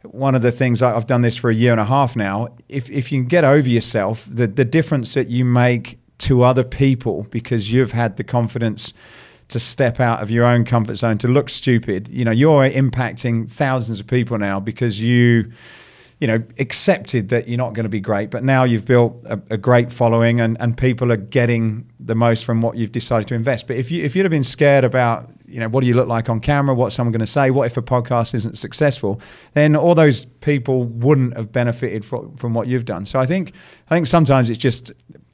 one of the things, I've done this for a year and a half now, if you can get over yourself, the difference that you make to other people because you've had the confidence to step out of your own comfort zone, to look stupid, you know, you're impacting thousands of people now because you know, accepted that you're not going to be great, but now you've built a great following and people are getting the most from what you've decided to invest. But if you'd have been scared about, you know, what do you look like on camera? What's someone going to say? What if a podcast isn't successful? Then all those people wouldn't have benefited from what you've done. So I think sometimes it's just,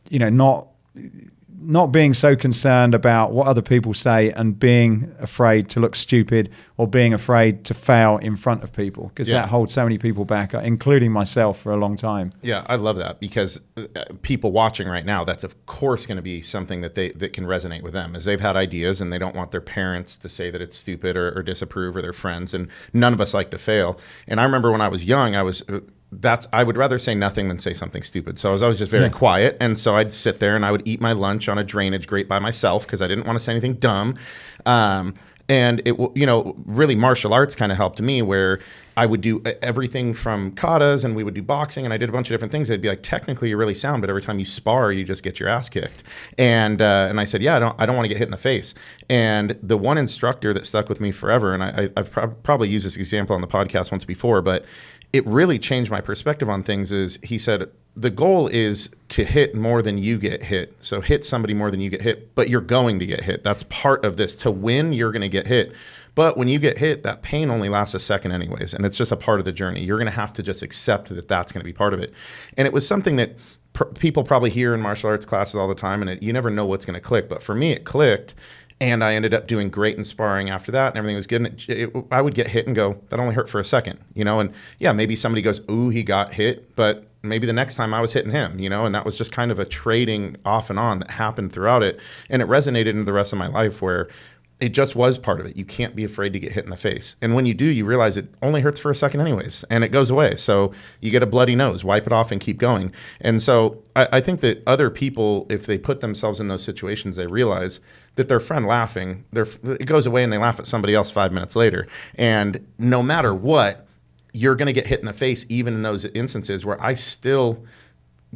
you know, not being so concerned about what other people say and being afraid to look stupid or being afraid to fail in front of people, because that holds so many people back, including myself, for a long time. Yeah, I love that, because people watching right now, that's of course going to be something that can resonate with them, as they've had ideas and they don't want their parents to say that it's stupid or disapprove, or their friends, and none of us like to fail. And I remember when I was young, I would rather say nothing than say something stupid. So I was always just very quiet. And so I'd sit there and I would eat my lunch on a drainage grate by myself because I didn't want to say anything dumb. And it, you know, really martial arts kind of helped me, where I would do everything from katas and we would do boxing, and I did a bunch of different things. They'd be like, technically you're really sound, but every time you spar, you just get your ass kicked. And I said, yeah, I don't want to get hit in the face. And the one instructor that stuck with me forever, and I've probably used this example on the podcast once before, but it really changed my perspective on things, is he said, the goal is to hit more than you get hit. So hit somebody more than you get hit, but you're going to get hit. That's part of this. To win, you're going to get hit. But when you get hit, that pain only lasts a second anyways. And it's just a part of the journey. You're going to have to just accept that that's going to be part of it. And it was something that people probably hear in martial arts classes all the time, and you never know what's going to click. But for me, it clicked. And I ended up doing great in sparring after that, and everything was good. And I would get hit and go, that only hurt for a second, you know? And yeah, maybe somebody goes, ooh, he got hit, but maybe the next time I was hitting him, you know? And that was just kind of a trading off and on that happened throughout it. And it resonated into the rest of my life, where it just was part of it. You can't be afraid to get hit in the face. And when you do, you realize it only hurts for a second anyways, and it goes away. So you get a bloody nose, wipe it off and keep going. And so I think that other people, if they put themselves in those situations, they realize that their friend laughing, it goes away and they laugh at somebody else 5 minutes later. And no matter what, you're going to get hit in the face, even in those instances where I still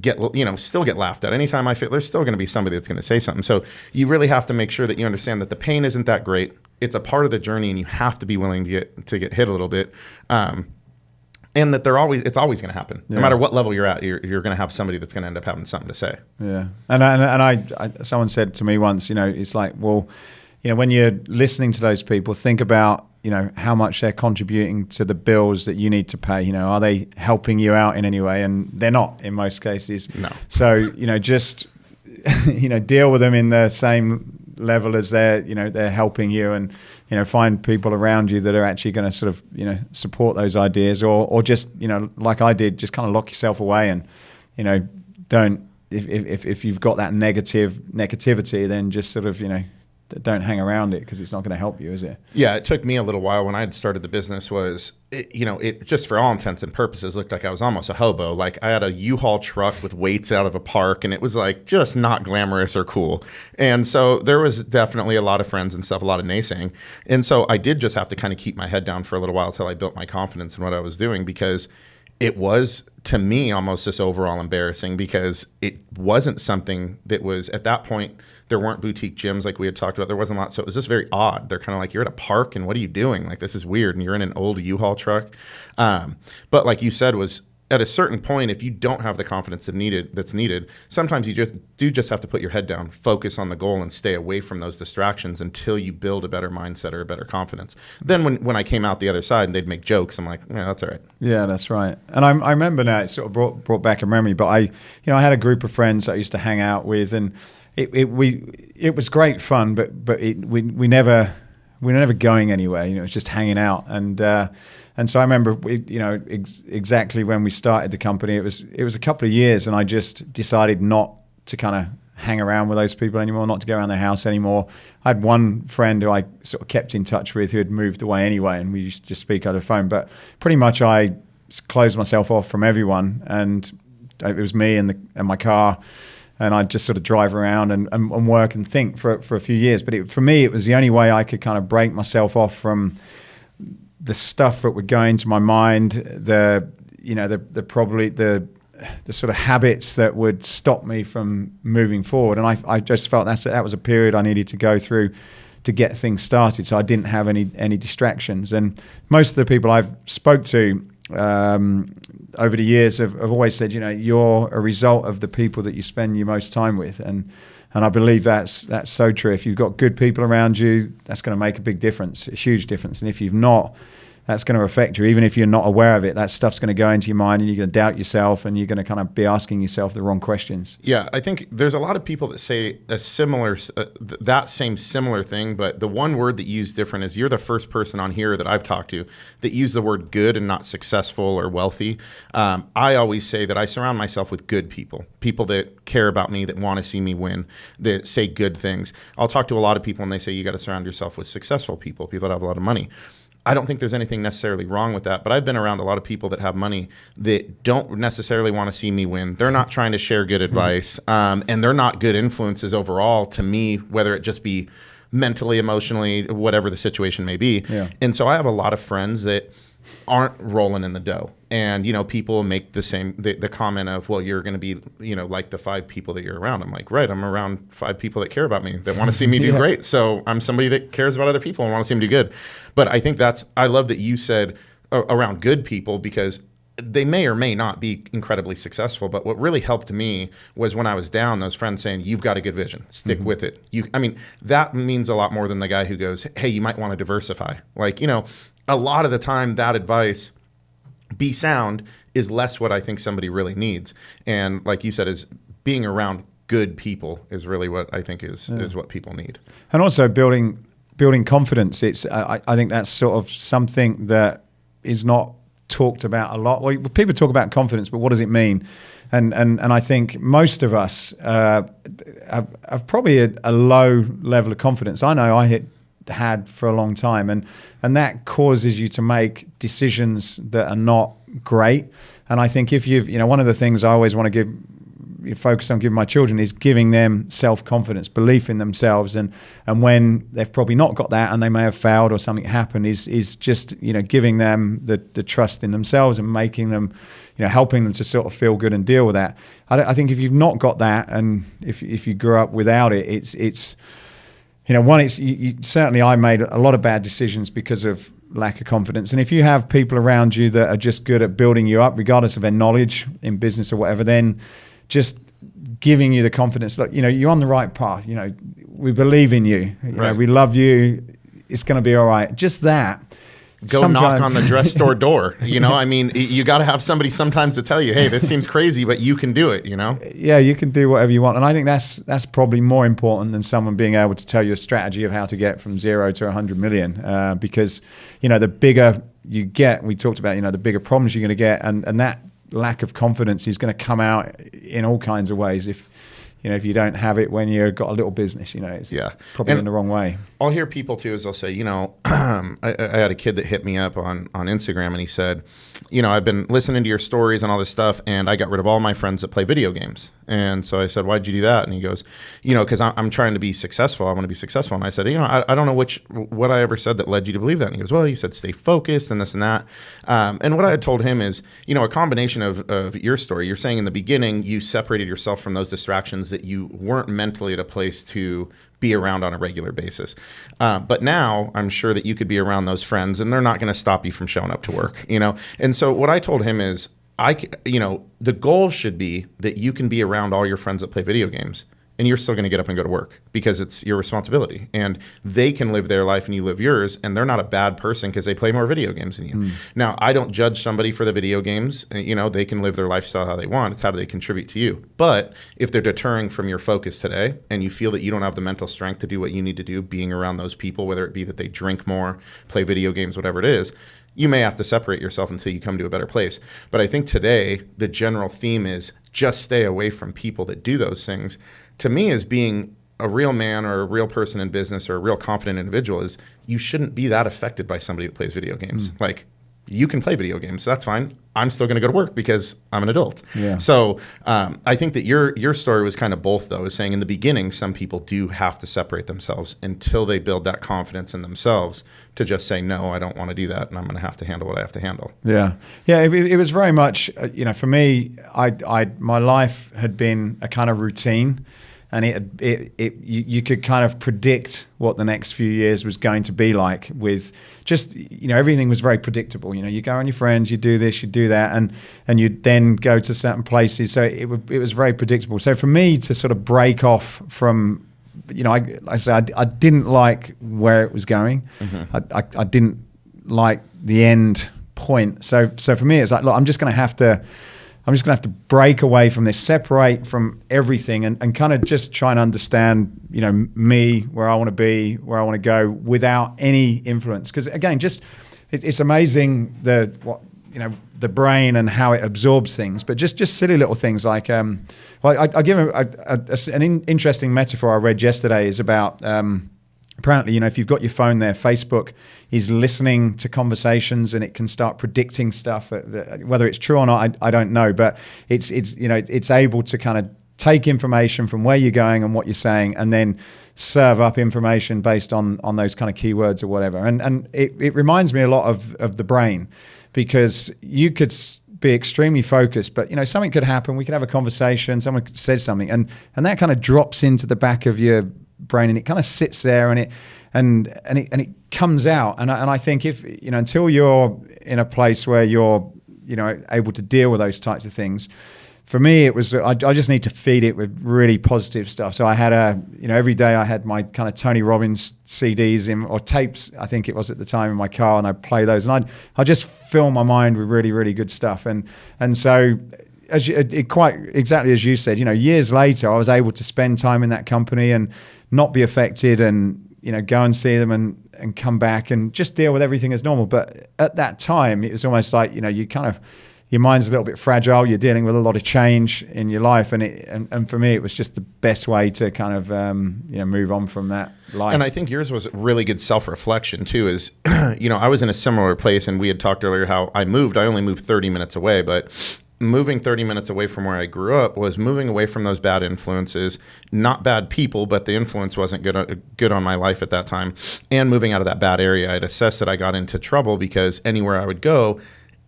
get laughed at. Anytime I feel, there's still going to be somebody that's going to say something. So you really have to make sure that you understand that the pain isn't that great. It's a part of the journey, and you have to be willing to get hit a little bit. And that it's always going to happen. No matter what level you're at, you're going to have somebody that's going to end up having something to say. Yeah. And I someone said to me once, it's like, well, when you're listening to those people, think about, how much they're contributing to the bills that you need to pay. Are they helping you out in any way? And they're not in most cases. No. So, just, deal with them in the same level as they're helping you, and, find people around you that are actually going to sort of, support those ideas, or just, like I did, just kind of lock yourself away and, don't, if you've got that negativity, then just sort of, don't hang around it, because it's not going to help you, is it? Yeah, it took me a little while when I had started the business. It just for all intents and purposes looked like I was almost a hobo. Like I had a U-Haul truck with weights out of a park, and it was like just not glamorous or cool. And so there was definitely a lot of friends and stuff, a lot of naysaying. And so I did just have to kind of keep my head down for a little while till I built my confidence in what I was doing, because it was, to me, almost just overall embarrassing, because it wasn't something that was, at that point, there weren't boutique gyms like we had talked about. There wasn't a lot. So it was just very odd. They're kind of like, you're at a park and what are you doing? Like, this is weird. And you're in an old U-Haul truck. But like you said, was at a certain point, if you don't have the confidence that's needed, sometimes you just have to put your head down, focus on the goal, and stay away from those distractions until you build a better mindset or a better confidence. Then when I came out the other side and they'd make jokes, I'm like, yeah, that's all right. Yeah, that's right. And I remember now, it sort of brought back a memory, but I had a group of friends that I used to hang out with, and it was great fun, but we were never going anywhere. It was just hanging out, and so I remember exactly when we started the company. It was a couple of years, and I just decided not to kind of hang around with those people anymore, not to go around their house anymore. I had one friend who I sort of kept in touch with who had moved away anyway, and we used to just speak over the phone. But pretty much I closed myself off from everyone, and it was me and my car. And I'd just sort of drive around and work and think for a few years. But for me, it was the only way I could kind of break myself off from the stuff that would go into my mind, the sort of habits that would stop me from moving forward. And I just felt that was a period I needed to go through to get things started, so I didn't have any distractions. And most of the people I've spoke to over the years have always said, you're a result of the people that you spend your most time with, and I believe that's so true. If you've got good people around you, that's going to make a big difference, a huge difference. And if you've not, that's going to affect you. Even if you're not aware of it, that stuff's going to go into your mind, and you're going to doubt yourself, and you're going to kind of be asking yourself the wrong questions. Yeah, I think there's a lot of people that say a similar, that same similar thing, but the one word that you use different is you're the first person on here that I've talked to that use the word good and not successful or wealthy. I always say that I surround myself with good people that care about me, that want to see me win, that say good things. I'll talk to a lot of people, and they say you got to surround yourself with successful people that have a lot of money. I don't think there's anything necessarily wrong with that, but I've been around a lot of people that have money that don't necessarily want to see me win. They're not trying to share good advice, and they're not good influences overall to me, whether it just be mentally, emotionally, whatever the situation may be. Yeah. And so I have a lot of friends that aren't rolling in the dough. And, people make the comment of, well, you're going to be, like the 5 people that you're around. I'm like, right, I'm around 5 people that care about me, that want to see me do great. So I'm somebody that cares about other people and want to see them do good. But I think I love that you said around good people, because they may or may not be incredibly successful. But what really helped me was when I was down, those friends saying, you've got a good vision, stick with it. That means a lot more than the guy who goes, hey, you might want to diversify. Like, a lot of the time that advice, be sound, is less what I think somebody really needs. And like you said, is being around good people is really what I think is what people need. And also building confidence. I think that's sort of something that is not talked about a lot. Well, people talk about confidence, but what does it mean? And I think most of us have probably a low level of confidence. I know I hit had for a long time, and that causes you to make decisions that are not great. And I think if you've, one of the things I always want to focus on giving my children is giving them self-confidence, belief in themselves, and when they've probably not got that and they may have failed or something happened, is just giving them the trust in themselves and making them, helping them to sort of feel good and deal with that. I think if you've not got that, and if you grew up without it, it's certainly I made a lot of bad decisions because of lack of confidence. And if you have people around you that are just good at building you up, regardless of their knowledge in business or whatever, then just giving you the confidence, look, you're on the right path. We believe in you. Right. We love you. It's going to be all right. Just that. Go knock on the dress store door. I mean, you got to have somebody sometimes to tell you, hey, this seems crazy, but you can do it, Yeah, you can do whatever you want. And I think that's probably more important than someone being able to tell you a strategy of how to get from 0 to 100 million. Because, the bigger you get, we talked about, the bigger problems you're going to get. And that lack of confidence is going to come out in all kinds of ways. If you don't have it when you've got a little business, it's probably in the wrong way. I'll hear people too, as they'll say, I had a kid that hit me up on Instagram, and he said, I've been listening to your stories and all this stuff, and I got rid of all my friends that play video games. And so I said, why'd you do that? And he goes, because I'm trying to be successful. I want to be successful. And I said, I don't know what I ever said that led you to believe that. And he goes, well, you said stay focused and this and that. And what I had told him is, a combination of your story. You're saying in the beginning, you separated yourself from those distractions that you weren't mentally at a place to be around on a regular basis. But now I'm sure that you could be around those friends and they're not going to stop you from showing up to work, And so what I told him is, the goal should be that you can be around all your friends that play video games and you're still going to get up and go to work because it's your responsibility, and they can live their life and you live yours, and they're not a bad person because they play more video games than you. Now, I don't judge somebody for the video games. They can live their lifestyle how they want. It's how do they contribute to you. But if they're deterring from your focus today and you feel that you don't have the mental strength to do what you need to do, being around those people, whether it be that they drink more, play video games, whatever it is, you may have to separate yourself until you come to a better place. But I think today, the general theme is just stay away from people that do those things. To me, as being a real man or a real person in business or a real confident individual, is you shouldn't be that affected by somebody that plays video games. Like, you can play video games. That's fine. I'm still going to go to work because I'm an adult. Yeah. So I think that your story was kind of both, though, is saying in the beginning, some people do have to separate themselves until they build that confidence in themselves to just say, no, I don't want to do that, and I'm going to have to handle what I have to handle. Yeah. Yeah, it was very much, for me, my life had been a kind of routine. And you could kind of predict what the next few years was going to be like with just, everything was very predictable. You go on your friends, you do this, you do that, and you then go to certain places. So it was very predictable. So for me to sort of break off from, I didn't like where it was going. I didn't like the end point. So for me, it's like, look, I'm just going to have to break away from this, separate from everything, and kind of just try and understand, me, where I want to be, where I want to go, without any influence. Because again, it's amazing the brain and how it absorbs things. But just silly little things like, I give an interesting metaphor I read yesterday is about. Apparently, if you've got your phone there, Facebook is listening to conversations and it can start predicting stuff. Whether it's true or not, I don't know. But it's able to kind of take information from where you're going and what you're saying, and then serve up information based on those kind of keywords or whatever. And it reminds me a lot of the brain, because you could be extremely focused, but something could happen. We could have a conversation. Someone says something, and that kind of drops into the back of your brain, and it kind of sits there, and it comes out. And I think if until you're in a place where you're able to deal with those types of things, for me it was I just need to feed it with really positive stuff. So I had every day I had my kind of Tony Robbins CDs or tapes, I think it was at the time, in my car, and I'd play those, and I'd just fill my mind with really, really good stuff. And so quite exactly as you said, years later, I was able to spend time in that company and not be affected, and go and see them and come back and just deal with everything as normal. But at that time, it was almost like you your mind's a little bit fragile. You're dealing with a lot of change in your life, and for me, it was just the best way to kind of move on from that life. And I think yours was really good self-reflection too. Is I was in a similar place, and we had talked earlier how I only moved 30 minutes away, but moving 30 minutes away from where I grew up was moving away from those bad influences, not bad people, but the influence wasn't good on my life at that time. And moving out of that bad area, I'd assessed that I got into trouble because anywhere I would go,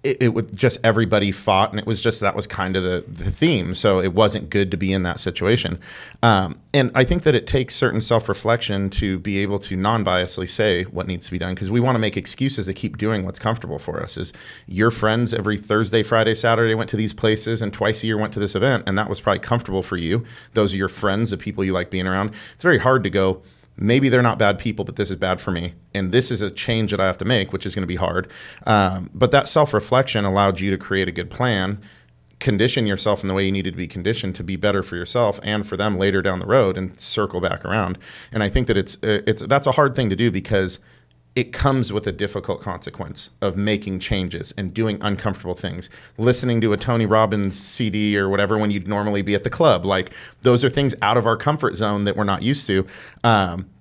it would just, everybody fought, and it was just, that was kind of the theme. So it wasn't good to be in that situation. And I think that it takes certain self-reflection to be able to non-biasedly say what needs to be done, because we want to make excuses to keep doing what's comfortable for us. Is your friends every Thursday, Friday, Saturday went to these places, and twice a year went to this event, and that was probably comfortable for you. Those are your friends, the people you like being around. It's very hard to go, maybe they're not bad people, but this is bad for me. And this is a change that I have to make, which is going to be hard. But that self-reflection allowed you to create a good plan, condition yourself in the way you needed to be conditioned to be better for yourself and for them later down the road, and circle back around. And I think that that's a hard thing to do, because it comes with a difficult consequence of making changes and doing uncomfortable things, listening to a Tony Robbins CD or whatever when you'd normally be at the club. Like, those are things out of our comfort zone that we're not used to.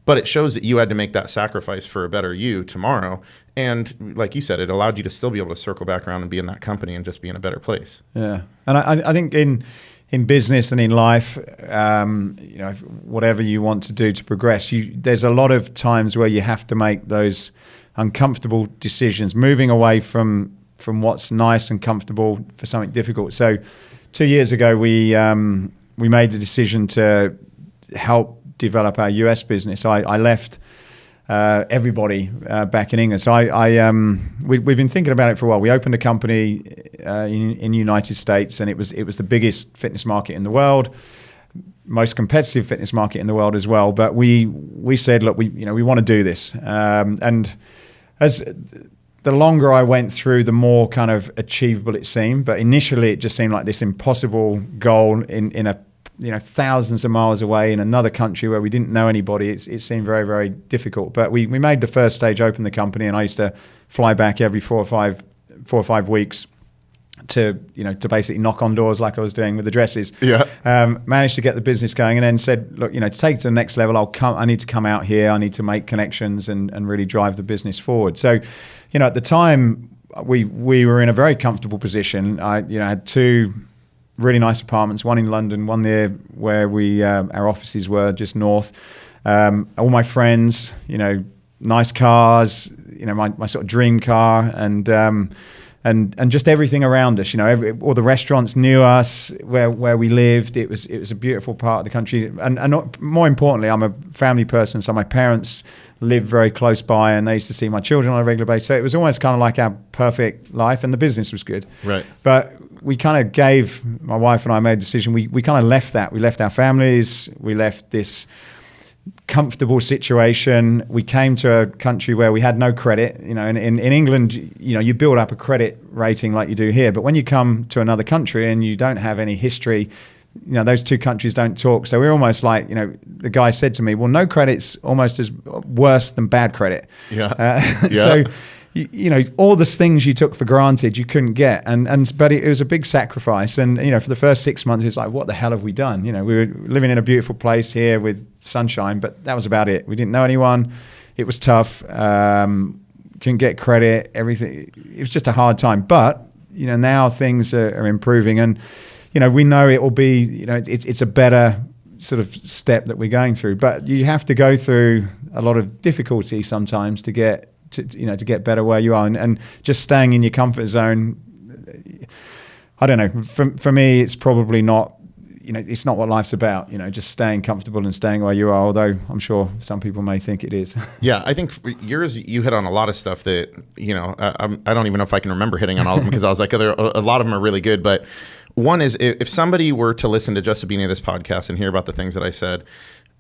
But it shows that you had to make that sacrifice for a better you tomorrow. And like you said, it allowed you to still be able to circle back around and be in that company and just be in a better place. Yeah. And I think in business and in life, whatever you want to do to progress, there's a lot of times where you have to make those uncomfortable decisions, moving away from what's nice and comfortable for something difficult. So 2 years ago, we made the decision to help develop our US business. I left everybody back in England. So we've been thinking about it for a while. We opened a company in the United States, and it was the biggest fitness market in the world, most competitive fitness market in the world as well. But we said, look, we want to do this. And as the longer I went through, the more kind of achievable it seemed. But initially, it just seemed like this impossible goal in a thousands of miles away in another country where we didn't know anybody. It seemed very, very difficult. But we made the first stage, opened the company, and I used to fly back every 4 or 5 weeks to basically knock on doors like I was doing with the dresses. Yeah. Managed to get the business going, and then said, look, to take it to the next level, I need to come out here. I need to make connections and really drive the business forward. So, at the time, we were in a very comfortable position. I had 2 really nice apartments, one in London, one near where our offices were just north. All my friends, nice cars, my sort of dream car, and just everything around us. All the restaurants knew us, where we lived. It was a beautiful part of the country, and more importantly, I'm a family person, so my parents lived very close by, and they used to see my children on a regular basis. So it was almost kind of like our perfect life, and the business was good. Right. But we kind of my wife and I made a decision. We kind of left that. We left our families. We left this comfortable situation. We came to a country where we had no credit. In England, you build up a credit rating like you do here. But when you come to another country and you don't have any history, those 2 countries don't talk. So we're almost like, the guy said to me, well, no credit's almost as worse than bad credit. Yeah. So, all the things you took for granted, you couldn't get. But it was a big sacrifice. And, for the first 6 months, it's like, what the hell have we done? We were living in a beautiful place here with sunshine, but that was about it. We didn't know anyone. It was tough. Couldn't get credit, everything. It was just a hard time. But, now things are improving. And, we know it will be, it's a better sort of step that we're going through. But you have to go through a lot of difficulty sometimes to get better where you are, and just staying in your comfort zone. I don't know. For me, it's probably not. It's not what life's about. Just staying comfortable and staying where you are. Although I'm sure some people may think it is. Yeah, I think yours, you hit on a lot of stuff that I don't even know if I can remember hitting on all of them, because I was like, a lot of them are really good. But one is, if somebody were to listen to just the beginning of this podcast and hear about the things that I said,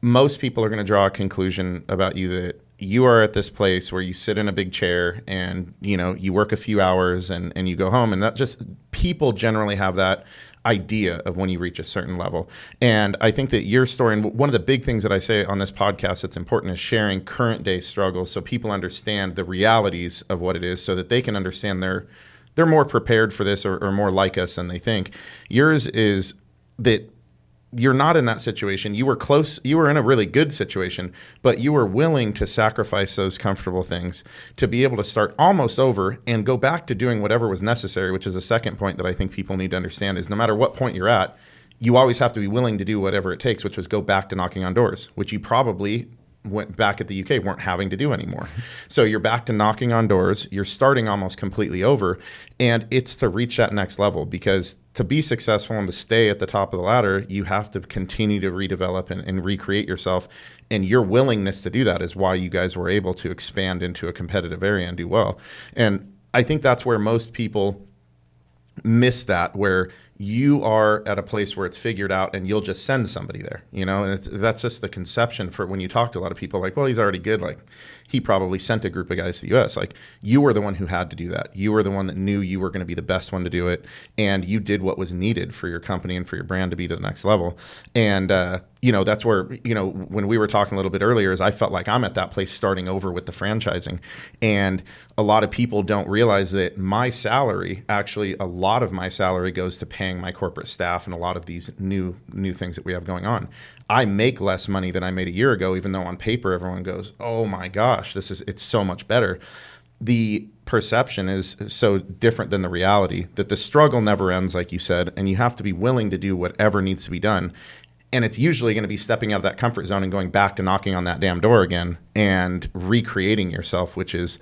most people are going to draw a conclusion about you that you are at this place where you sit in a big chair and, you work a few hours and you go home. And that just, people generally have that idea of when you reach a certain level. And I think that your story, and one of the big things that I say on this podcast that's important, is sharing current day struggles so people understand the realities of what it is, so that they can understand they're more prepared for this or more like us than they think. Yours is that you're not in that situation. You were close. You were in a really good situation, but you were willing to sacrifice those comfortable things to be able to start almost over and go back to doing whatever was necessary, which is a second point that I think people need to understand is no matter what point you're at, you always have to be willing to do whatever it takes, which was go back to knocking on doors, which you probably went back at the UK weren't having to do anymore. So you're back to knocking on doors. You're starting almost completely over. And it's to reach that next level, because to be successful and to stay at the top of the ladder, you have to continue to redevelop and recreate yourself. And your willingness to do that is why you guys were able to expand into a competitive area and do well. And I think that's where most people miss that, where you are at a place where it's figured out and you'll just send somebody there, and that's just the conception for when you talk to a lot of people, like, well, he's already good. Like, he probably sent a group of guys to the US. Like, you were the one who had to do that. You were the one that knew you were going to be the best one to do it. And you did what was needed for your company and for your brand to be to the next level. And, that's where, when we were talking a little bit earlier, is I felt like I'm at that place starting over with the franchising. And a lot of people don't realize that my salary, actually, a lot of my salary goes to paying my corporate staff and a lot of these new things that we have going on. I make less money than I made a year ago, even though on paper everyone goes, oh my gosh, it's so much better. The perception is so different than the reality, that the struggle never ends, like you said, and you have to be willing to do whatever needs to be done. And it's usually going to be stepping out of that comfort zone and going back to knocking on that damn door again and recreating yourself, which is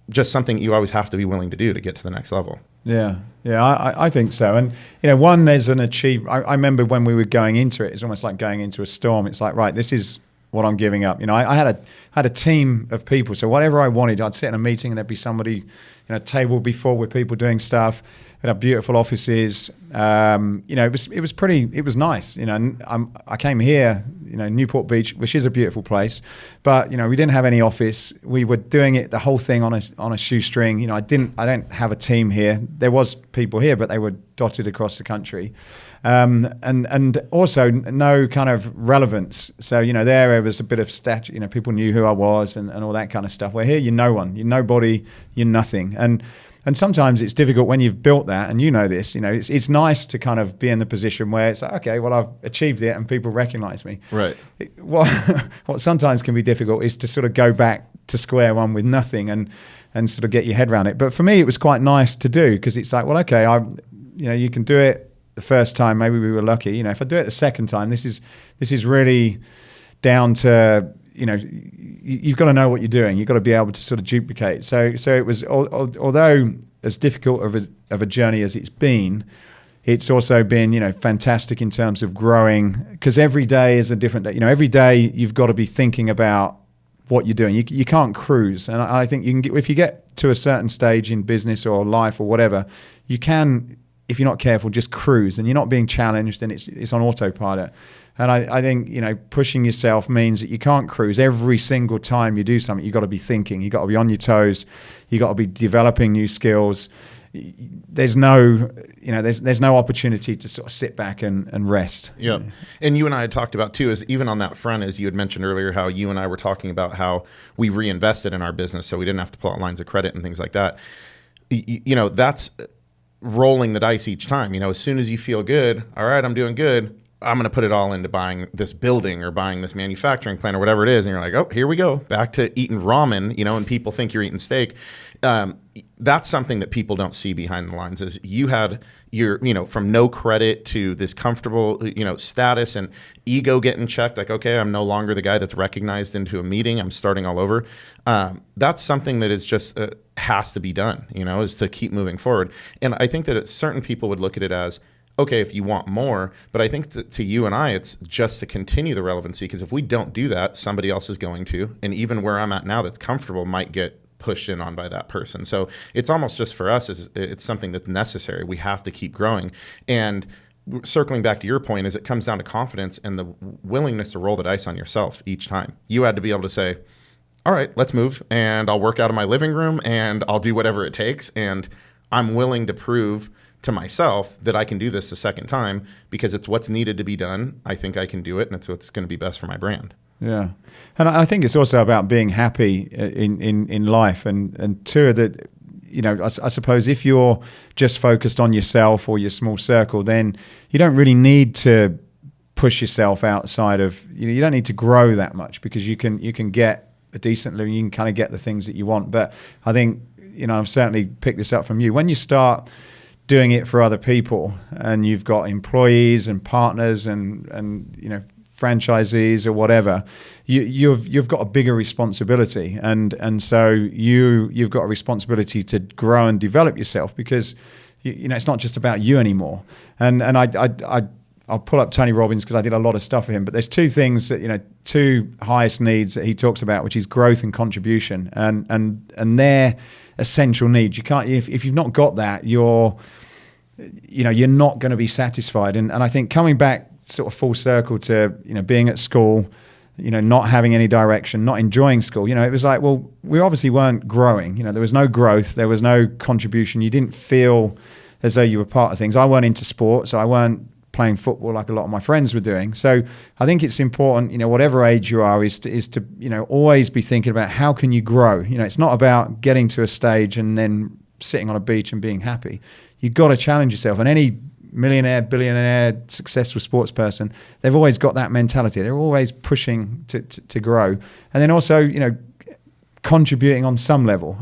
just something you always have to be willing to do to get to the next level. Yeah, I think so. And, one, there's an achievement. I remember when we were going into it, it's almost like going into a storm. It's like, right, this is what I'm giving up. I had a team of people. So whatever I wanted, I'd sit in a meeting and there'd be somebody, a table before with people doing stuff. We'd have beautiful offices. It was nice. And I came here, Newport Beach, which is a beautiful place, but we didn't have any office. We were doing it, the whole thing on a shoestring. I don't have a team here. There was people here, but they were dotted across the country. And also no kind of relevance. So, there was a bit of stature, people knew who I was and all that kind of stuff. Where here, you're no one, you're nobody, you're nothing. And sometimes it's difficult when you've built that, and this, it's nice to kind of be in the position where it's like, okay, well, I've achieved it and people recognize me. Right. What sometimes can be difficult is to sort of go back to square one with nothing and sort of get your head around it. But for me, it was quite nice to do, because it's like, well, okay, you can do it the first time. Maybe we were lucky. If I do it the second time, this is really down to, you've got to know what you're doing. You've got to be able to sort of duplicate. So it was, although as difficult of a journey as it's been, it's also been, fantastic in terms of growing, because every day is a different day. Every day you've got to be thinking about what you're doing. You can't cruise. And I think you can get, if you get to a certain stage in business or life or whatever, you can, if you're not careful, just cruise and you're not being challenged and it's on autopilot. And I think, pushing yourself means that you can't cruise. Every single time you do something, you've got to be thinking. You've got to be on your toes. You've got to be developing new skills. There's no opportunity to sort of sit back and rest. Yeah. And you and I had talked about too, is even on that front, as you had mentioned earlier, how you and I were talking about how we reinvested in our business so we didn't have to pull out lines of credit and things like that. That's rolling the dice each time. As soon as you feel good, all right, I'm doing good, I'm going to put it all into buying this building or buying this manufacturing plant or whatever it is. And you're like, oh, here we go. Back to eating ramen, and people think you're eating steak. That's something that people don't see behind the lines, is you had your, from no credit to this comfortable, status and ego getting checked. Like, okay, I'm no longer the guy that's recognized into a meeting. I'm starting all over. That's something that is just has to be done, is to keep moving forward. And I think that certain people would look at it as, okay, if you want more, but I think to you and I, it's just to continue the relevancy, because if we don't do that, somebody else is going to, and even where I'm at now that's comfortable might get pushed in on by that person. So it's almost just for us, it's something that's necessary. We have to keep growing. And circling back to your point, is it comes down to confidence and the willingness to roll the dice on yourself each time. You had to be able to say, all right, let's move, and I'll work out of my living room and I'll do whatever it takes. And I'm willing to prove to myself that I can do this a second time, because it's what's needed to be done. I think I can do it, and it's what's going to be best for my brand. Yeah. And I think it's also about being happy in life. And two, that I suppose if you're just focused on yourself or your small circle, then you don't really need to push yourself outside of, you don't need to grow that much, because you can get a decent living, you can kind of get the things that you want. But I think, I've certainly picked this up from you. When you start doing it for other people and you've got employees and partners and franchisees or whatever, you've got a bigger responsibility, and so you've got a responsibility to grow and develop yourself, because it's not just about you anymore. And I'll pull up Tony Robbins because I did a lot of stuff for him, but there's two things that, two highest needs that he talks about, which is growth and contribution, and they're essential needs. You can't, if you've not got that, you're not going to be satisfied. And I think coming back sort of full circle to, being at school, not having any direction, not enjoying school, it was like, well, we obviously weren't growing. There was no growth, there was no contribution. You didn't feel as though you were part of things. I weren't into sport, so I weren't playing football like a lot of my friends were doing. So I think it's important, whatever age you are, is to always be thinking about how can you grow. It's not about getting to a stage and then sitting on a beach and being happy. You've got to challenge yourself. And any millionaire, billionaire, successful sports person, they've always got that mentality. They're always pushing to grow. And then also, contributing on some level.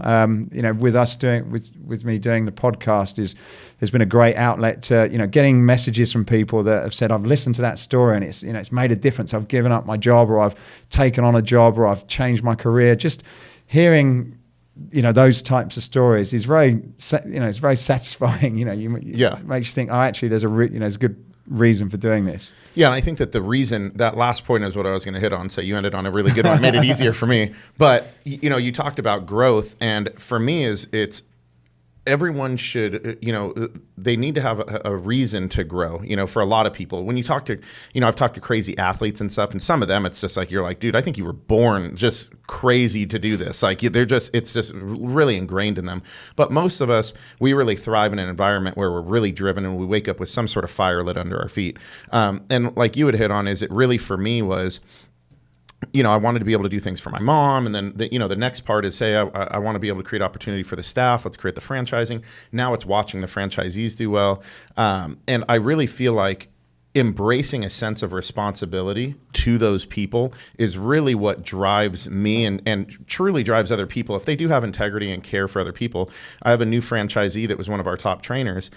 With us with me doing the podcast has been a great outlet to, getting messages from people that have said, I've listened to that story and it's made a difference. I've given up my job, or I've taken on a job, or I've changed my career. Just hearing, those types of stories is very, it's very satisfying. It makes you think, oh, actually there's there's a good reason for doing this. Yeah, and I think that the reason, that last point is what I was going to hit on, so you ended on a really good one, made it easier for me. But you talked about growth, and for me it's everyone should, they need to have a reason to grow, for a lot of people. When you talk to, I've talked to crazy athletes and stuff, and some of them, it's just like, you're like, dude, I think you were born just crazy to do this. Like, it's just really ingrained in them. But most of us, we really thrive in an environment where we're really driven and we wake up with some sort of fire lit under our feet. And like you had hit on, is it really for me was, I wanted to be able to do things for my mom. And then, the next part is, say, I want to be able to create opportunity for the staff. Let's create the franchising. Now it's watching the franchisees do well. And I really feel like embracing a sense of responsibility to those people is really what drives me and truly drives other people. If they do have integrity and care for other people. I have a new franchisee that was one of our top trainers.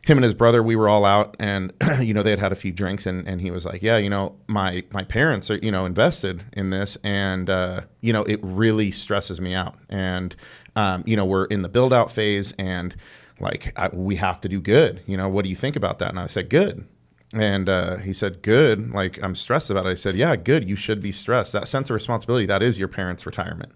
Him and his brother, we were all out, and they had a few drinks, and he was like, yeah, my parents are invested in this, and it really stresses me out, and we're in the build out phase, and like we have to do good. What do you think about that? And I said, good. And he said, good, like I'm stressed about it. I said, yeah, good, you should be stressed. That sense of responsibility, that is your parents' retirement.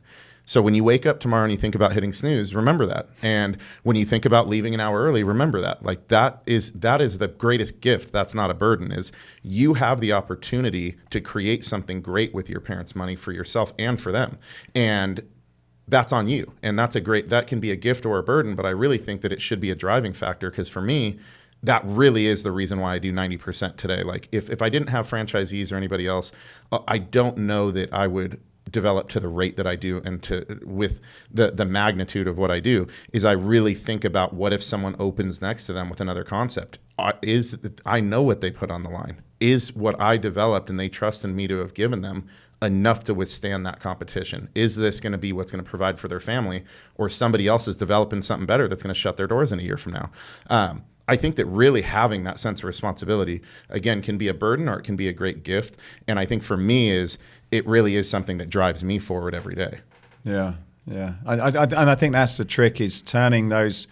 So when you wake up tomorrow and you think about hitting snooze, remember that. And when you think about leaving an hour early, remember that. Like that is the greatest gift. That's not a burden, is you have the opportunity to create something great with your parents' money for yourself and for them. And that's on you. And that can be a gift or a burden, but I really think that it should be a driving factor, because for me, that really is the reason why I do 90% today. Like if I didn't have franchisees or anybody else, I don't know that I would develop to the rate that I do, and with the magnitude of what I do. Is I really think about, what if someone opens next to them with another concept? I know what they put on the line. Is what I developed and they trust in me to have given them enough to withstand that competition? Is this going to be what's going to provide for their family, or somebody else is developing something better that's going to shut their doors in a year from now? I think that really having that sense of responsibility, again, can be a burden or it can be a great gift. And I think for me it really is something that drives me forward every day. Yeah. And I think that's the trick, is turning those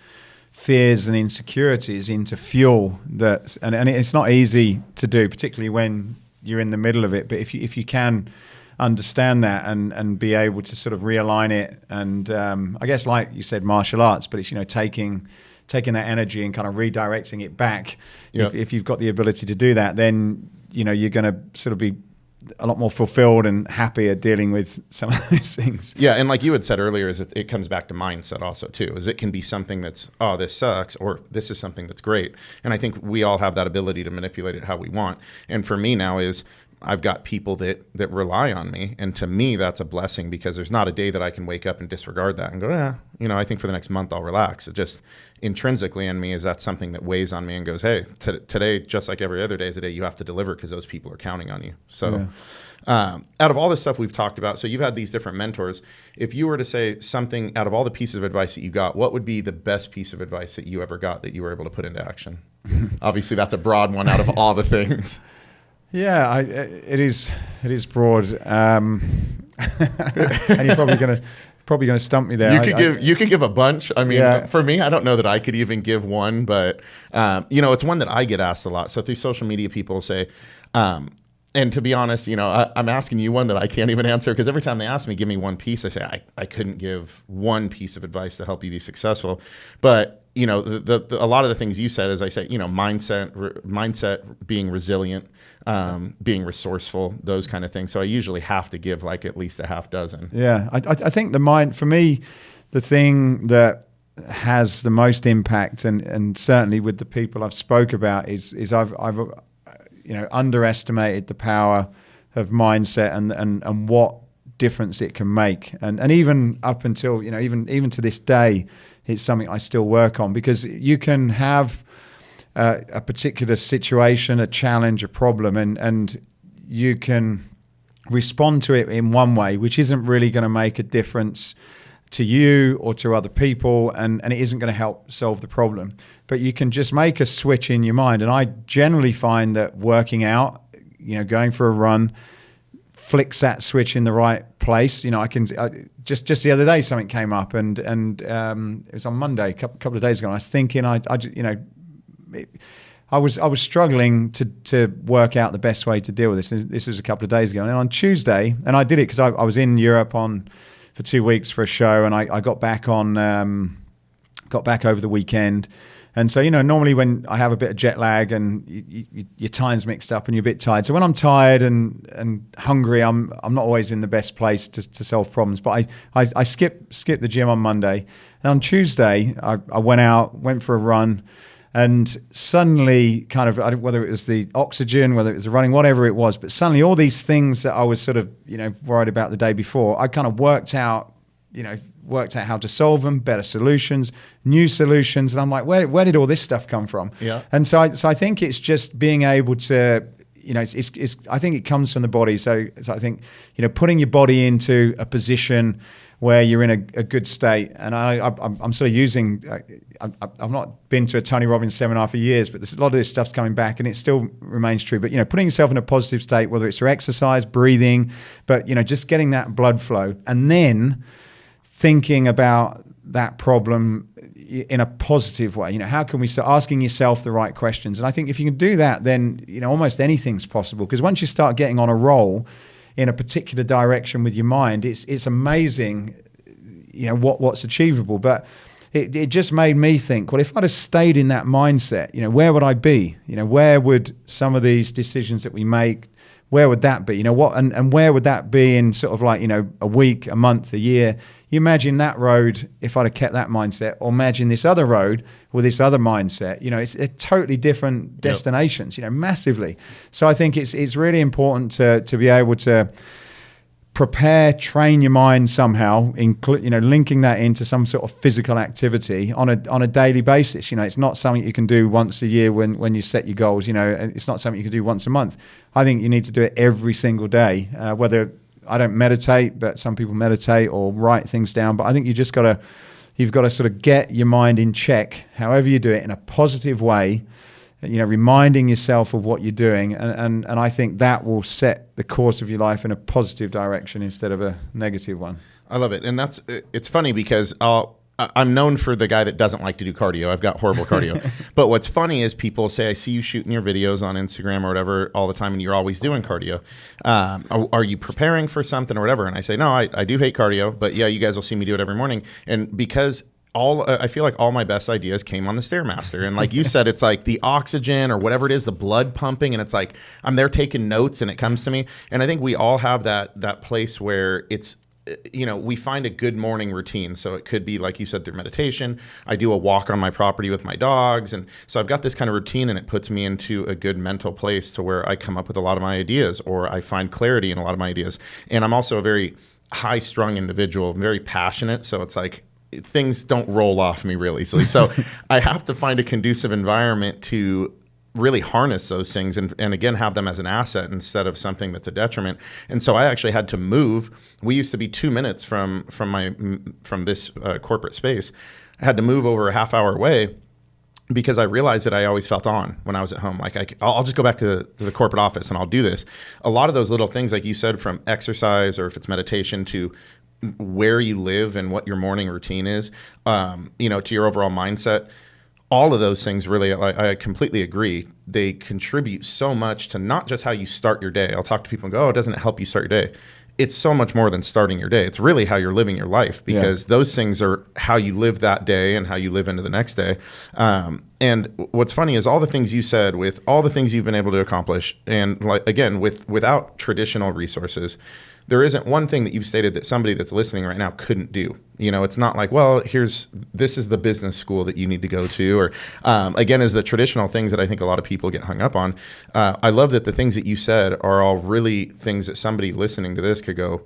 fears and insecurities into fuel. And it's not easy to do, particularly when you're in the middle of it. But if you can understand that and be able to sort of realign it, and I guess, like you said, martial arts, but it's taking that energy and kind of redirecting it back. Yep. If you've got the ability to do that, then you're going to sort of be a lot more fulfilled and happier dealing with some of those things. Yeah, and like you had said earlier, is it comes back to mindset also too. Is it can be something that's, oh, this sucks, or this is something that's great. And I think we all have that ability to manipulate it how we want. And for me now is I've got people that rely on me. And to me, that's a blessing, because there's not a day that I can wake up and disregard that and go, yeah, I think for the next month I'll relax. It just intrinsically in me is that something that weighs on me and goes, hey, today, just like every other day is a day you have to deliver, because those people are counting on you. So out of all the stuff we've talked about, so you've had these different mentors. If you were to say something out of all the pieces of advice that you got, what would be the best piece of advice that you ever got that you were able to put into action? Obviously, that's a broad one out of all the things. Yeah, it is broad, and you're probably gonna stump me there. You could give a bunch. I mean, for me, I don't know that I could even give one, but it's one that I get asked a lot. So through social media, people say, and to be honest, I'm asking you one that I can't even answer, because every time they ask me, give me one piece, I say I couldn't give one piece of advice to help you be successful. But a lot of the things you said, as I say, mindset, being resilient, being resourceful, those kind of things. So I usually have to give like at least a half dozen. Yeah, I think for me, the thing that has the most impact, and certainly with the people I've spoke about, is I've underestimated the power of mindset and what difference it can make. And even up until, even to this day, it's something I still work on, because you can have a particular situation, a challenge, a problem, and you can respond to it in one way, which isn't really going to make a difference to you or to other people, and it isn't going to help solve the problem. But you can just make a switch in your mind. And I generally find that working out, going for a run, flicks that switch in the right place. I can just the other day something came up, and it was on Monday, a couple of days ago. And I was thinking, I was struggling to work out the best way to deal with this. This was a couple of days ago, and on Tuesday, and I did it because I was in Europe for 2 weeks for a show, and I got back over the weekend. And so, normally when I have a bit of jet lag and your time's mixed up and you're a bit tired. So when I'm tired and hungry, I'm not always in the best place to solve problems. But I skipped the gym on Monday. And on Tuesday, I went for a run, and suddenly whether it was the oxygen, whether it was the running, whatever it was, but suddenly all these things that I was sort of, worried about the day before, I kind of worked out how to solve them, better solutions, new solutions. And I'm like, where did all this stuff come from? Yeah. And so I think it's just being able to, I think it comes from the body. So I think, putting your body into a position where you're in a good state. And I'm sort of using, I've not been to a Tony Robbins seminar for years, but a lot of this stuff's coming back and it still remains true. But, putting yourself in a positive state, whether it's through exercise, breathing, but, just getting that blood flow, and then thinking about that problem in a positive way. How can we start asking yourself the right questions? And I think if you can do that, then, almost anything's possible. Because once you start getting on a roll in a particular direction with your mind, it's amazing, what's achievable. But it just made me think, well, if I'd have stayed in that mindset, where would I be? Where would some of these decisions that we make, where would that be? And where would that be in sort of like, a week, a month, a year? You imagine that road if I'd have kept that mindset, or imagine this other road with this other mindset. It's a totally different destinations, massively. So I think it's really important to be able to prepare, train your mind somehow, linking that into some sort of physical activity on a daily basis. It's not something you can do once a year when you set your goals. It's not something you can do once a month. I think you need to do it every single day. Whether I don't meditate, but some people meditate or write things down. But I think you've got to sort of get your mind in check, however you do it, in a positive way. Reminding yourself of what you're doing, and I think that will set the course of your life in a positive direction instead of a negative one. I love it. And it's funny because I'm known for the guy that doesn't like to do cardio. I've got horrible cardio. But what's funny is people say, I see you shooting your videos on Instagram or whatever all the time, and you're always doing cardio. Are you preparing for something or whatever? And I say, no, I do hate cardio, but yeah, you guys will see me do it every morning. And because I feel like all my best ideas came on the Stairmaster. And like you said, it's like the oxygen or whatever it is, the blood pumping. And it's like, I'm there taking notes and it comes to me. And I think we all have that place where it's we find a good morning routine. So it could be, like you said, through meditation. I do a walk on my property with my dogs. And so I've got this kind of routine, and it puts me into a good mental place to where I come up with a lot of my ideas, or I find clarity in a lot of my ideas. And I'm also a very high strung individual, very passionate. So it's like things don't roll off me really easily. So I have to find a conducive environment to really harness those things and again, have them as an asset instead of something that's a detriment. And so I actually had to move. We used to be 2 minutes from this corporate space. I had to move over a half hour away because I realized that I always felt on when I was at home. Like I'll just go back to the corporate office and I'll do this. A lot of those little things, like you said, from exercise or if it's meditation to where you live and what your morning routine is, to your overall mindset. All of those things really, I completely agree. They contribute so much to not just how you start your day. I'll talk to people and go, doesn't it help you start your day? It's so much more than starting your day. It's really how you're living your life, because those things are how you live that day and how you live into the next day. And what's funny is all the things you said, with all the things you've been able to accomplish, and like again, without traditional resources, there isn't one thing that you've stated that somebody that's listening right now couldn't do. It's not like, well, this is the business school that you need to go to, or again, is the traditional things that I think a lot of people get hung up on. I love that the things that you said are all really things that somebody listening to this could go,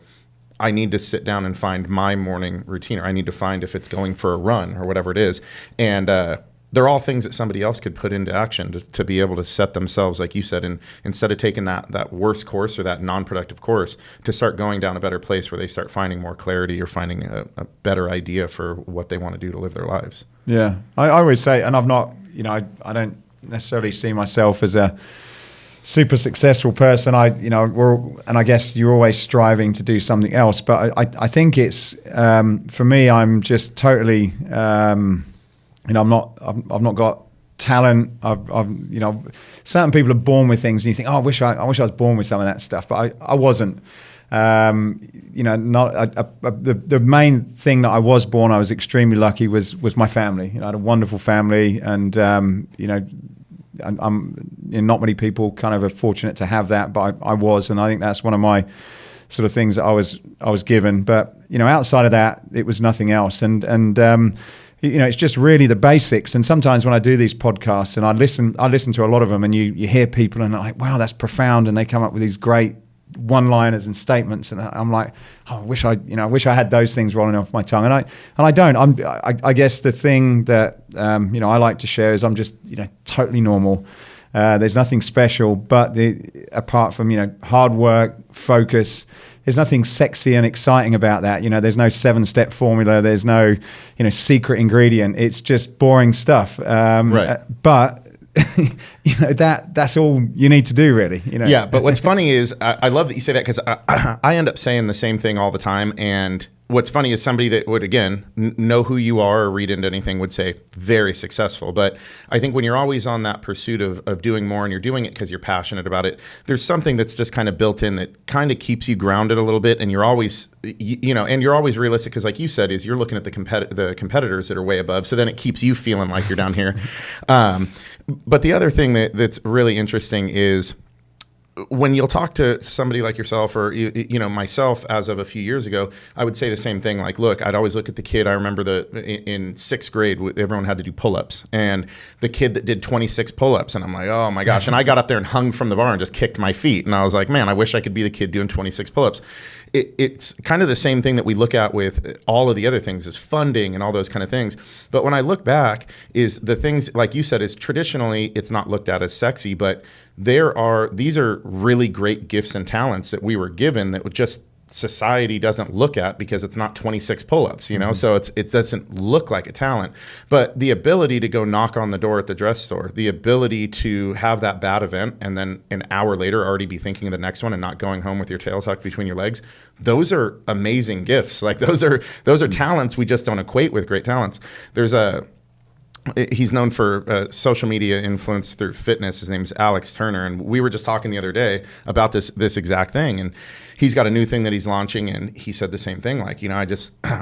I need to sit down and find my morning routine, or I need to find if it's going for a run or whatever it is. And they're all things that somebody else could put into action to be able to set themselves, like you said, and instead of taking that worst course or that non-productive course, to start going down a better place where they start finding more clarity or finding a better idea for what they want to do to live their lives. Yeah, I always say, and I've not, I don't necessarily see myself as a super successful person. And I guess you're always striving to do something else, but I think it's for me, I'm just totally. I've not got talent. Certain people are born with things, and you think, I wish I was born with some of that stuff, but I wasn't. The main thing that I was born, I was extremely lucky, was my family. I had a wonderful family, and not many people kind of are fortunate to have that, but I was, and I think that's one of my sort of things that I was given. But outside of that, it was nothing else, and it's just really the basics. And sometimes when I do these podcasts and I listen to a lot of them, and you hear people and they're like, wow, that's profound, and they come up with these great one-liners and statements, and I'm like, I wish I had those things rolling off my tongue, and I don't. I guess the thing that I like to share is I'm just totally normal. There's nothing special, but apart from hard work, focus. There's nothing sexy and exciting about that. There's no 7-step formula. There's no, secret ingredient. It's just boring stuff. Right. But that's all you need to do, really. Yeah. But what's funny is I love that you say that, because I end up saying the same thing all the time. And what's funny is somebody that would, again, know who you are or read into anything would say very successful. But I think when you're always on that pursuit of doing more, and you're doing it because you're passionate about it, there's something that's just kind of built in that kind of keeps you grounded a little bit. And you're always, and you're always realistic, because like you said, is you're looking at the competitors that are way above. So then it keeps you feeling like you're down here. But the other thing that's really interesting is, when you'll talk to somebody like yourself, or myself, as of a few years ago, I would say the same thing. Like, look, I'd always look at the kid. I remember in 6th grade, everyone had to do pull-ups, and the kid that did 26 pull-ups, and I'm like, oh my gosh. And I got up there and hung from the bar and just kicked my feet, and I was like, man, I wish I could be the kid doing 26 pull-ups. It's kind of the same thing that we look at with all of the other things, is funding and all those kind of things. But when I look back, is the things, like you said, is traditionally it's not looked at as sexy, but these are really great gifts and talents that we were given that would just society doesn't look at, because it's not 26 pull-ups, so it doesn't look like a talent. But the ability to go knock on the door at the dress store, the ability to have that bad event and then an hour later already be thinking of the next one and not going home with your tail tucked between your legs, those are amazing gifts. Like those are talents we just don't equate with great talents. There's he's known for social media influence through fitness. His name is Alex Turner, and we were just talking the other day about this exact thing. And he's got a new thing that he's launching, and he said the same thing. Like, I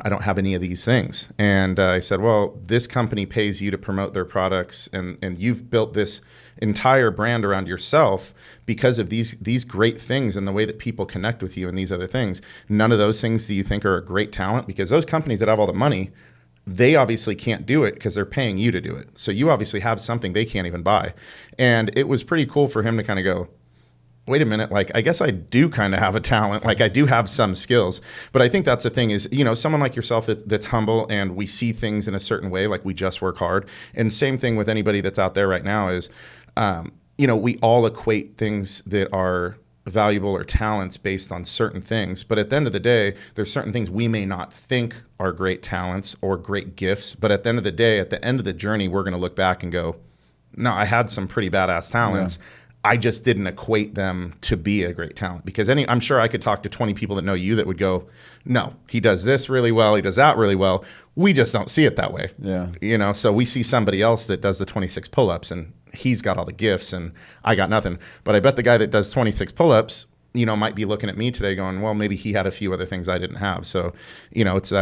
don't have any of these things. And I said, well, this company pays you to promote their products, and you've built this entire brand around yourself because of these great things and the way that people connect with you and these other things. None of those things do you think are a great talent? Because those companies that have all the money, they obviously can't do it because they're paying you to do it. So you obviously have something they can't even buy. And it was pretty cool for him to kind of go, wait a minute, like, I guess I do kind of have a talent. Like, I do have some skills. But I think that's the thing is, someone like yourself that's humble, and we see things in a certain way, like we just work hard. And same thing with anybody that's out there right now is, we all equate things that are valuable or talents based on certain things. But at the end of the day, there's certain things we may not think are great talents or great gifts. But at the end of the day, at the end of the journey, we're going to look back and go, no, I had some pretty badass talents. Yeah. I just didn't equate them to be a great talent. Because I'm sure I could talk to 20 people that know you that would go, no, he does this really well, he does that really well. We just don't see it that way. Yeah. So we see somebody else that does the 26 pull-ups, and he's got all the gifts and I got nothing. But I bet the guy that does 26 pull-ups, might be looking at me today going, well, maybe he had a few other things I didn't have. So, it's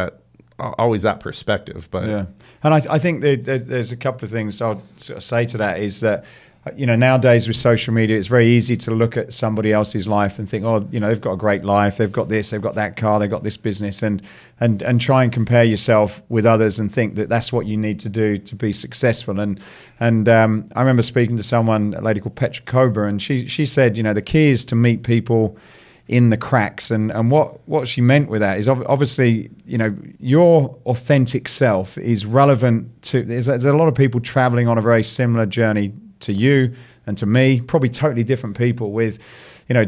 always that perspective. But yeah. And I think there's a couple of things I'll sort of say to that is that, nowadays with social media, it's very easy to look at somebody else's life and think, oh, they've got a great life, they've got this, they've got that car, they've got this business, and try and compare yourself with others and think that that's what you need to do to be successful. And I remember speaking to someone, a lady called Petra Kober, and she said, the key is to meet people in the cracks. And what she meant with that is obviously, your authentic self is relevant to, there's a lot of people traveling on a very similar journey to you and to me, probably totally different people with,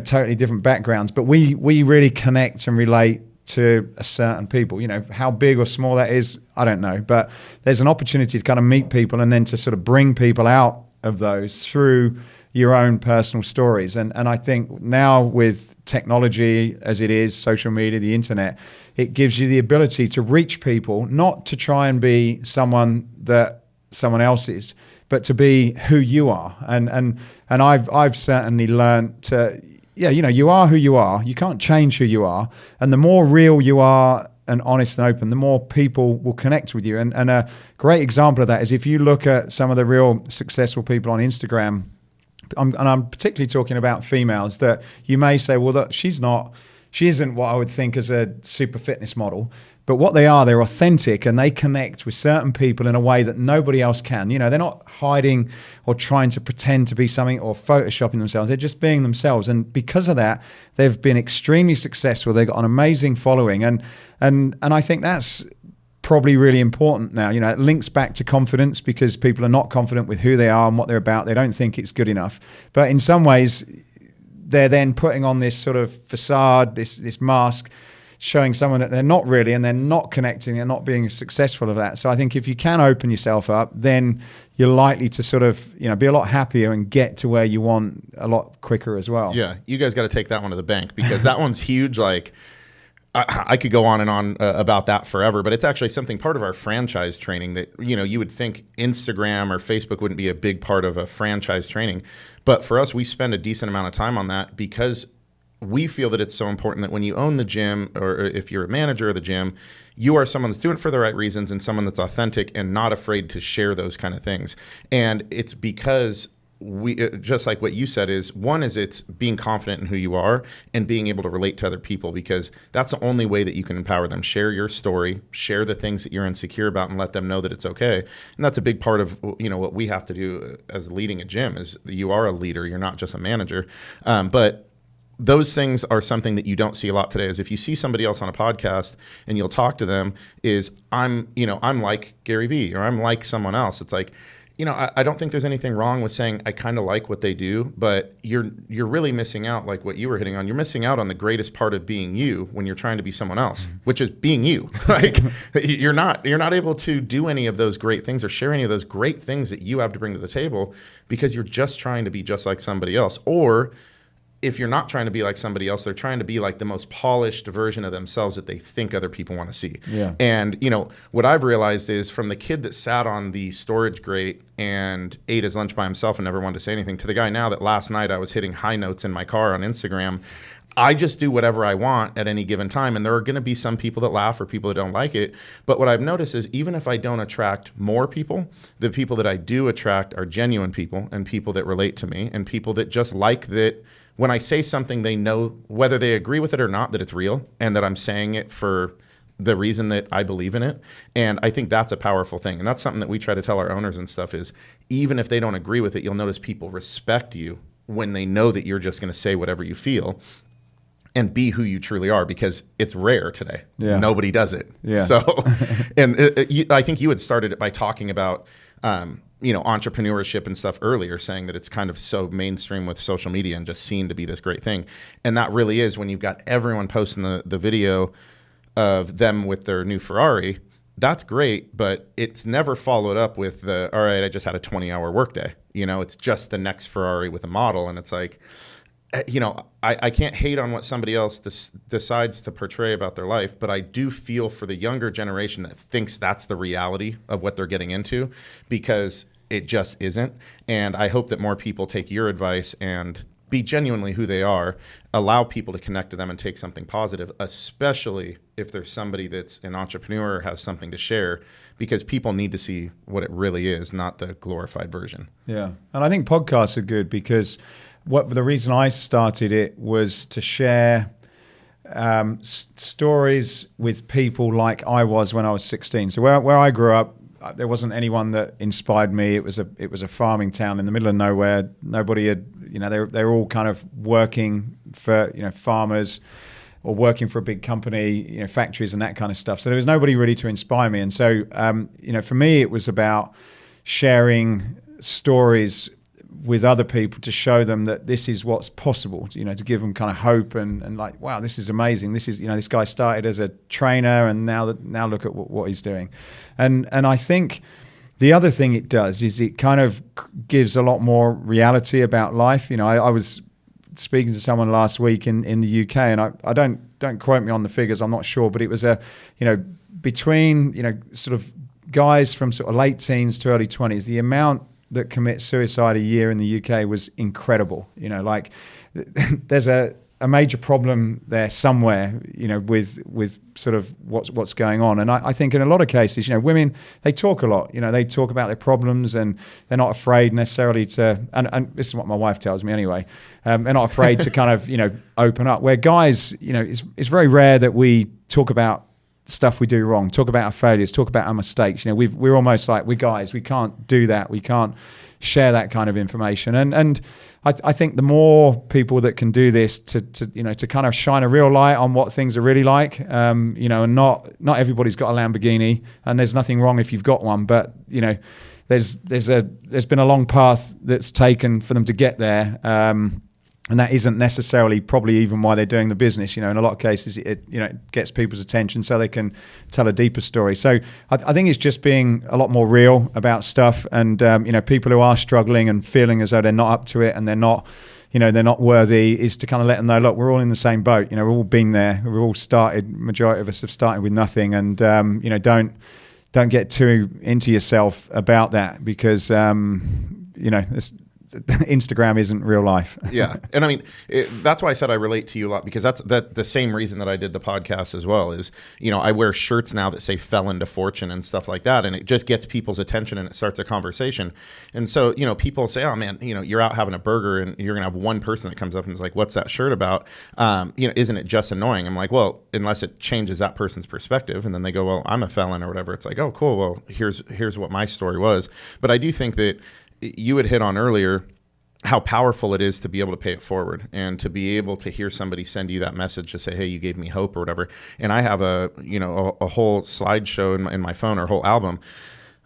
totally different backgrounds, but we really connect and relate to a certain people. How big or small that is, I don't know, but there's an opportunity to kind of meet people and then to sort of bring people out of those through your own personal stories. And I think now with technology as it is, social media, the internet, it gives you the ability to reach people, not to try and be someone that someone else is, but to be who you are. And I've certainly learned to, you are who you are. You can't change who you are. And the more real you are and honest and open, the more people will connect with you. And a great example of that is if you look at some of the real successful people on Instagram, and I'm particularly talking about females, that you may say, well, look, she isn't what I would think as a super fitness model. But what they are, they're authentic and they connect with certain people in a way that nobody else can. They're not hiding or trying to pretend to be something or photoshopping themselves. They're just being themselves. And because of that, they've been extremely successful. They've got an amazing following. And I think that's probably really important now. It links back to confidence because people are not confident with who they are and what they're about. They don't think it's good enough. But in some ways, they're then putting on this sort of facade, this mask, showing someone that they're not really, and they're not connecting, and not being successful of that. So I think if you can open yourself up, then you're likely to sort of, be a lot happier and get to where you want a lot quicker as well. Yeah, you guys got to take that one to the bank because that one's huge. Like, I could go on and on about that forever, but it's actually something part of our franchise training that, you would think Instagram or Facebook wouldn't be a big part of a franchise training. But for us, we spend a decent amount of time on that because we feel that it's so important that when you own the gym, or if you're a manager of the gym, you are someone that's doing it for the right reasons and someone that's authentic and not afraid to share those kind of things. And it's because we, just like what you said, is one is it's being confident in who you are and being able to relate to other people, because that's the only way that you can empower them. Share your story, share the things that you're insecure about, and let them know that it's okay. And that's a big part of what we have to do as leading a gym is you are a leader. You're not just a manager. But those things are something that you don't see a lot today. Is if you see somebody else on a podcast and you'll talk to them, is I'm like Gary Vee, or I'm like someone else. It's like, I don't think there's anything wrong with saying I kind of like what they do, but you're really missing out, like what you were hitting on. You're missing out on the greatest part of being you when you're trying to be someone else, which is being you. Like you're not able to do any of those great things or share any of those great things that you have to bring to the table because you're just trying to be just like somebody else. Or if you're not trying to be like somebody else, they're trying to be like the most polished version of themselves that they think other people want to see. Yeah. And, what I've realized is from the kid that sat on the storage grate and ate his lunch by himself and never wanted to say anything to the guy now that last night I was hitting high notes in my car on Instagram. I just do whatever I want at any given time. And there are going to be some people that laugh or people that don't like it. But what I've noticed is even if I don't attract more people, the people that I do attract are genuine people and people that relate to me and people that just like that when I say something, they know whether they agree with it or not, that it's real and that I'm saying it for the reason that I believe in it. And I think that's a powerful thing. And that's something that we try to tell our owners and stuff is even if they don't agree with it, you'll notice people respect you when they know that you're just going to say whatever you feel and be who you truly are, because it's rare today. Yeah. Nobody does it. Yeah. So, and I think you had started it by talking about, entrepreneurship and stuff earlier, saying that it's kind of so mainstream with social media and just seen to be this great thing. And that really is when you've got everyone posting the video of them with their new Ferrari. That's great, but it's never followed up with all right, I just had a 20-hour workday. It's just the next Ferrari with a model. And it's like, I can't hate on what somebody else decides to portray about their life, but I do feel for the younger generation that thinks that's the reality of what they're getting into, because it just isn't. And I hope that more people take your advice and be genuinely who they are, allow people to connect to them and take something positive, especially if there's somebody that's an entrepreneur or has something to share, because people need to see what it really is, not the glorified version. Yeah. And I think podcasts are good because the reason I started it was to share stories with people like I was when I was 16. So where I grew up, there wasn't anyone that inspired me. It was a farming town in the middle of nowhere. Nobody had, they were all kind of working for, farmers or working for a big company, factories and that kind of stuff. So there was nobody really to inspire me. And so, for me, it was about sharing stories with other people to show them that this is what's possible, to give them kind of hope and like, wow, this is amazing. This is, this guy started as a trainer and now look at what he's doing. And I think the other thing it does is it kind of gives a lot more reality about life. I was speaking to someone last week in the UK, and I don't quote me on the figures, I'm not sure, but it was between, sort of guys from sort of late teens to early 20s, the amount that commit suicide a year in the UK was incredible. There's a major problem there somewhere, with sort of what's going on. And I think in a lot of cases, women, they talk a lot, they talk about their problems and they're not afraid necessarily to, and this is what my wife tells me anyway, they're not afraid to kind of, open up. Where guys, it's very rare that we talk about stuff we do wrong, talk about our failures, talk about our mistakes. We're almost like, we're guys, we can't do that. We can't share that kind of information. And I think the more people that can do this to kind of shine a real light on what things are really like, and not everybody's got a Lamborghini, and there's nothing wrong if you've got one, but there's been a long path that's taken for them to get there. And that isn't necessarily probably even why they're doing the business. In a lot of cases, it gets people's attention so they can tell a deeper story. So I think it's just being a lot more real about stuff, and people who are struggling and feeling as though they're not up to it and they're not worthy, is to kind of let them know, look, we're all in the same boat. We've all been there. We've all started. Majority of us have started with nothing, and don't get too into yourself about that, because Instagram isn't real life. Yeah. And I mean, that's why I said I relate to you a lot, because that's the same reason that I did the podcast as well is, I wear shirts now that say fell into fortune and stuff like that. And it just gets people's attention and it starts a conversation. And so, people say, oh man, you're out having a burger and you're going to have one person that comes up and is like, what's that shirt about? Isn't it just annoying? I'm like, well, unless it changes that person's perspective. And then they go, well, I'm a felon or whatever. It's like, oh, cool. Well, here's what my story was. But I do think that you had hit on earlier how powerful it is to be able to pay it forward and to be able to hear somebody send you that message to say, hey, you gave me hope or whatever. And I have a whole slideshow in my phone, or a whole album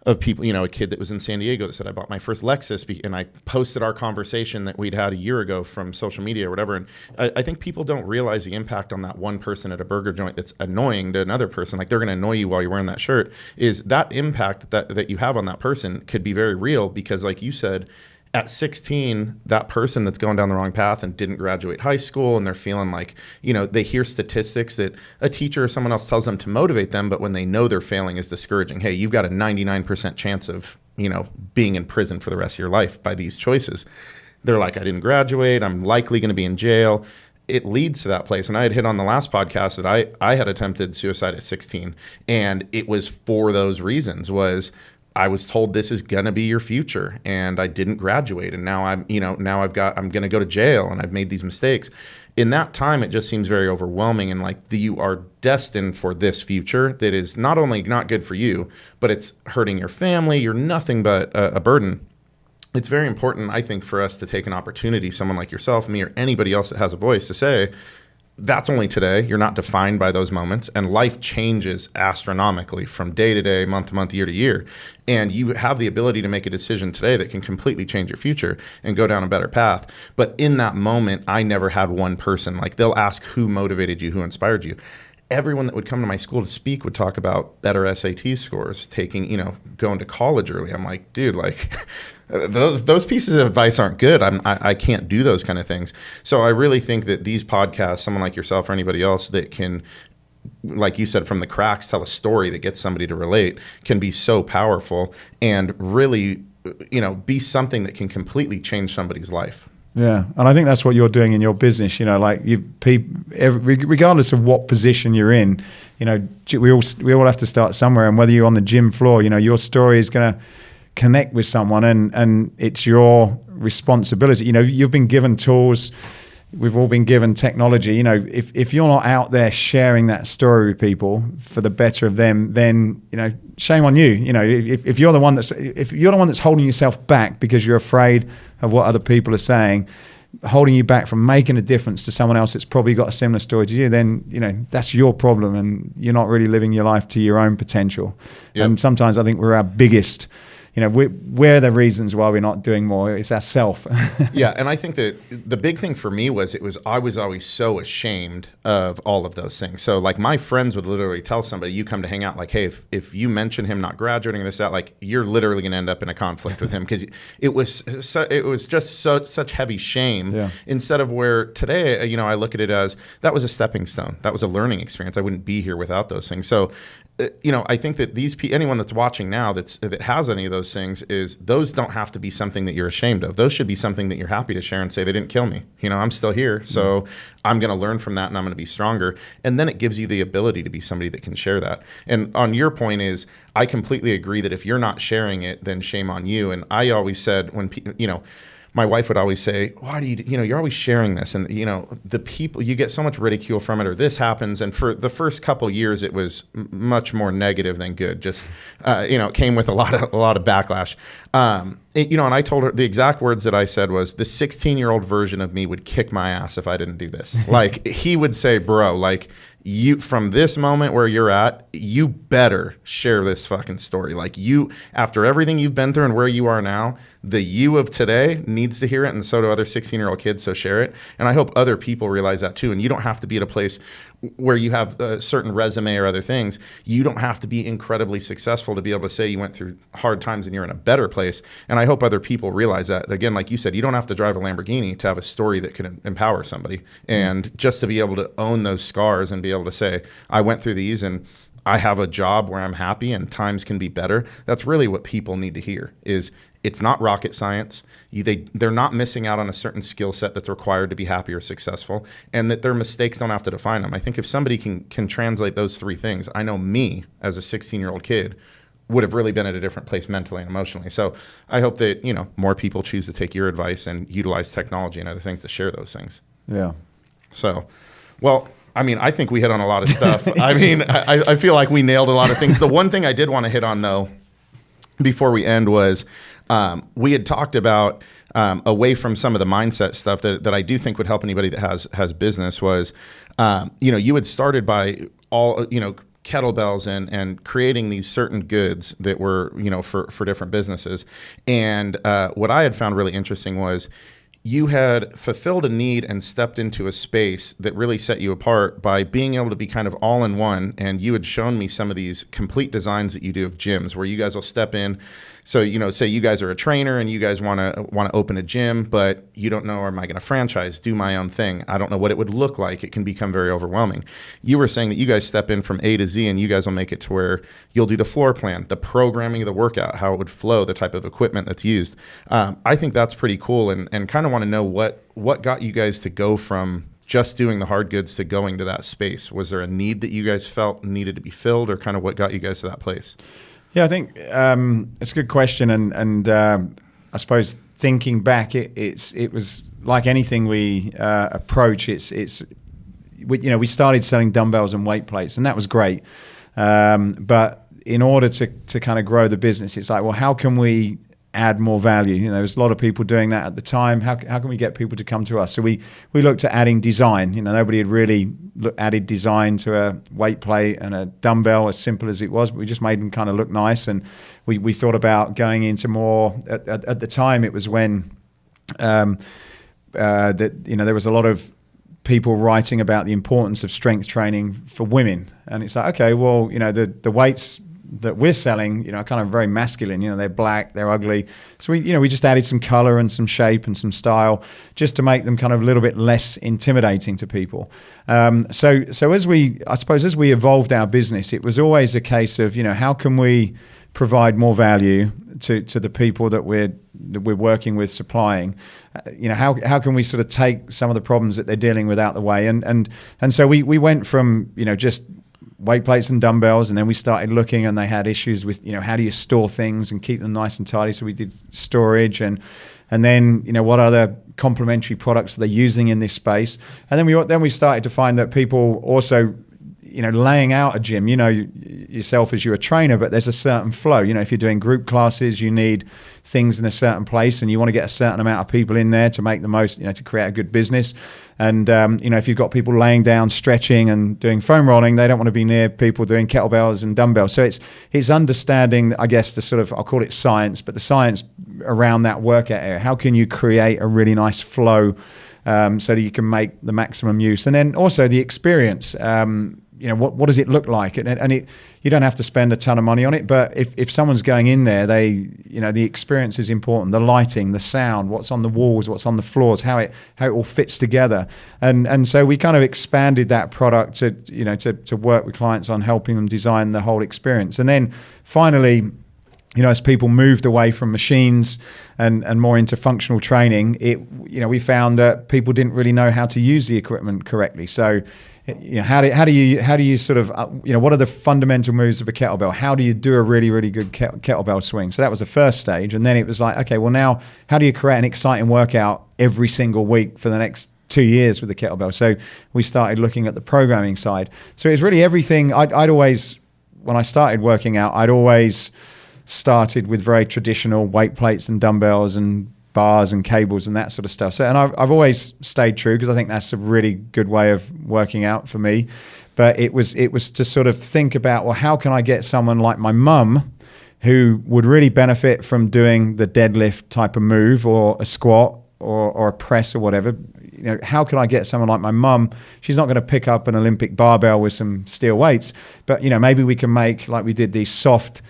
of people, a kid that was in San Diego that said, I bought my first Lexus, and I posted our conversation that we'd had a year ago from social media or whatever. And I think people don't realize the impact on that one person at a burger joint that's annoying to another person. Like, they're going to annoy you while you're wearing that shirt. Is that impact that you have on that person could be very real, because like you said, At 16, that person that's going down the wrong path and didn't graduate high school, and they're feeling like, they hear statistics that a teacher or someone else tells them to motivate them, but when they know they're failing is discouraging. Hey, you've got a 99% chance of, being in prison for the rest of your life by these choices. They're like, I didn't graduate. I'm likely going to be in jail. It leads to that place. And I had hit on the last podcast that I had attempted suicide at 16. And it was for those reasons. I was told this is going to be your future, and I didn't graduate. And now I'm going to go to jail, and I've made these mistakes. In that time, it just seems very overwhelming, and like you are destined for this future that is not only not good for you, but it's hurting your family. You're nothing but a burden. It's very important, I think, for us to take an opportunity, someone like yourself, me, or anybody else that has a voice, to say, that's only today. You're not defined by those moments, and life changes astronomically from day to day, month to month, year to year. And you have the ability to make a decision today that can completely change your future and go down a better path. But in that moment, I never had one person. Like, they'll ask who motivated you, who inspired you. Everyone that would come to my school to speak would talk about better SAT scores, going to college early. I'm like, dude, like those pieces of advice aren't good. I can't do those kind of things. So I really think that these podcasts, someone like yourself or anybody else that can, like you said, from the cracks, tell a story that gets somebody to relate, can be so powerful and really, be something that can completely change somebody's life. Yeah, and I think that's what you're doing in your business. Regardless of what position you're in, we all have to start somewhere. And whether you're on the gym floor, your story is going to connect with someone, and it's your responsibility. You've been given tools. We've all been given technology. If you're not out there sharing that story with people for the better of them, then shame on you. If you're the one that's holding yourself back because you're afraid of what other people are saying, holding you back from making a difference to someone else that's probably got a similar story to you, then that's your problem, and you're not really living your life to your own potential. Yep. And sometimes I think we're our biggest. We're the reasons why we're not doing more. It's ourself. Yeah, and I think that the big thing for me was I was always so ashamed of all of those things. So like my friends would literally tell somebody, you come to hang out, like, hey, if you mention him not graduating or this, that, like, you're literally going to end up in a conflict with him, because it was just such heavy shame. Yeah. Instead of where today, I look at it as that was a stepping stone. That was a learning experience. I wouldn't be here without those things. So I think that anyone that's watching now that has any of those things, is those don't have to be something that you're ashamed of. Those should be something that you're happy to share and say, they didn't kill me. I'm still here. So I'm going to learn from that, and I'm going to be stronger. And then it gives you the ability to be somebody that can share that. And on your point is, I completely agree that if you're not sharing it, then shame on you. And I always said, when my wife would always say, why do you're always sharing this? And, the people, you get so much ridicule from it, or this happens. And for the first couple years, it was much more negative than good. Just, it came with a lot of backlash. And I told her the exact words that I said was, the 16-year-old version of me would kick my ass if I didn't do this. Like, he would say, bro, like, you, from this moment where you're at, you better share this fucking story. Like, after everything you've been through and where you are now, the you of today needs to hear it, and so do other 16-year-old kids, so share it. And I hope other people realize that too. And you don't have to be at a place where you have a certain resume or other things. You don't have to be incredibly successful to be able to say you went through hard times and you're in a better place. And I hope other people realize that. Again, like you said, you don't have to drive a Lamborghini to have a story that can empower somebody. And just to be able to own those scars and be able to say, I went through these and I have a job where I'm happy and times can be better. That's really what people need to hear. Is it's not rocket science. They're not missing out on a certain skill set that's required to be happy or successful, and that their mistakes don't have to define them. I think if somebody can translate those three things, I know me as a 16-year-old kid would have really been at a different place mentally and emotionally. So I hope that, more people choose to take your advice and utilize technology and other things to share those things. Yeah. So, well, I think we hit on a lot of stuff. I feel like we nailed a lot of things. The one thing I did want to hit on, though, before we end was we had talked about away from some of the mindset stuff that I do think would help anybody that has business was, you had started by all, kettlebells and creating these certain goods that were, for different businesses. And what I had found really interesting was you had fulfilled a need and stepped into a space that really set you apart by being able to be kind of all in one. And you had shown me some of these complete designs that you do of gyms where you guys will step in. So, say you guys are a trainer and you guys want to open a gym, but you don't know, am I going to franchise, do my own thing? I don't know what it would look like. It can become very overwhelming. You were saying that you guys step in from A to Z and you guys will make it to where you'll do the floor plan, the programming of the workout, how it would flow, the type of equipment that's used. I think that's pretty cool, and kind of want to know what got you guys to go from just doing the hard goods to going to that space. Was there a need that you guys felt needed to be filled, or kind of what got you guys to that place? Yeah, I think it's a good question, and I suppose thinking back, it was like anything we approach. We started selling dumbbells and weight plates, and that was great. But in order to kind of grow the business, it's like, well, how can we add more value? There's a lot of people doing that at the time. How can we get people to come to us? So we looked at adding design. Nobody had really added design to a weight plate and a dumbbell, as simple as it was, but we just made them kind of look nice. And we thought about going into more, at the time it was when there was a lot of people writing about the importance of strength training for women. And it's like, okay, well, the weights that we're selling, are kind of very masculine. They're black, they're ugly. So we just added some color and some shape and some style just to make them kind of a little bit less intimidating to people. So as we evolved our business, it was always a case of, how can we provide more value to the people that we're working with, supplying? How can we sort of take some of the problems that they're dealing with out the way? And so we went from, just weight plates and dumbbells, and then we started looking, and they had issues with, how do you store things and keep them nice and tidy? So we did storage, and then, what other complementary products are they using in this space? And then we started to find that people also, laying out a gym, yourself as you're a trainer, but there's a certain flow. If you're doing group classes, you need things in a certain place, and you want to get a certain amount of people in there to make the most, to create a good business. And, if you've got people laying down, stretching and doing foam rolling, they don't want to be near people doing kettlebells and dumbbells. So it's understanding, I guess, the sort of, I'll call it science, but the science around that workout area. How can you create a really nice flow so that you can make the maximum use? And then also the experience. What does it look like? And you don't have to spend a ton of money on it, but if someone's going in there, the experience is important. The lighting, the sound, what's on the walls, what's on the floors, how it all fits together. And so we kind of expanded that product to work with clients on helping them design the whole experience. And then finally, as people moved away from machines and more into functional training, we found that people didn't really know how to use the equipment correctly. So, how do you sort of, what are the fundamental moves of a kettlebell? How do you do a really, really good kettlebell swing? So that was the first stage. And then it was like, okay, well now, how do you create an exciting workout every single week for the next 2 years with the kettlebell? So we started looking at the programming side. So it's really everything. I'd always, when I started working out, I'd always started with very traditional weight plates and dumbbells and bars and cables and that sort of stuff. So, and I've always stayed true because I think that's a really good way of working out for me. But it was to sort of think about, well, how can I get someone like my mum who would really benefit from doing the deadlift type of move or a squat or a press or whatever? How can I get someone like my mum? She's not going to pick up an Olympic barbell with some steel weights, but maybe we can make, like we did, these soft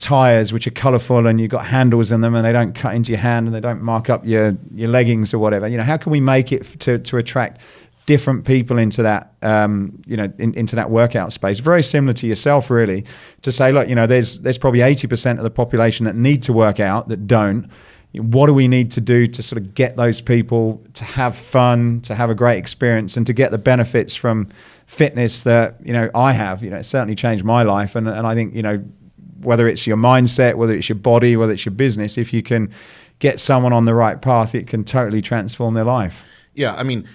tires which are colorful and you've got handles in them and they don't cut into your hand and they don't mark up your leggings or whatever. How can we make it to attract different people into that into that workout space? Very similar to yourself, really, to say, look, there's probably 80% of the population that need to work out that don't. What do we need to do to sort of get those people to have fun, to have a great experience, and to get the benefits from fitness that I have? It certainly changed my life, and I think whether it's your mindset, whether it's your body, whether it's your business, if you can get someone on the right path, it can totally transform their life. Yeah, I mean,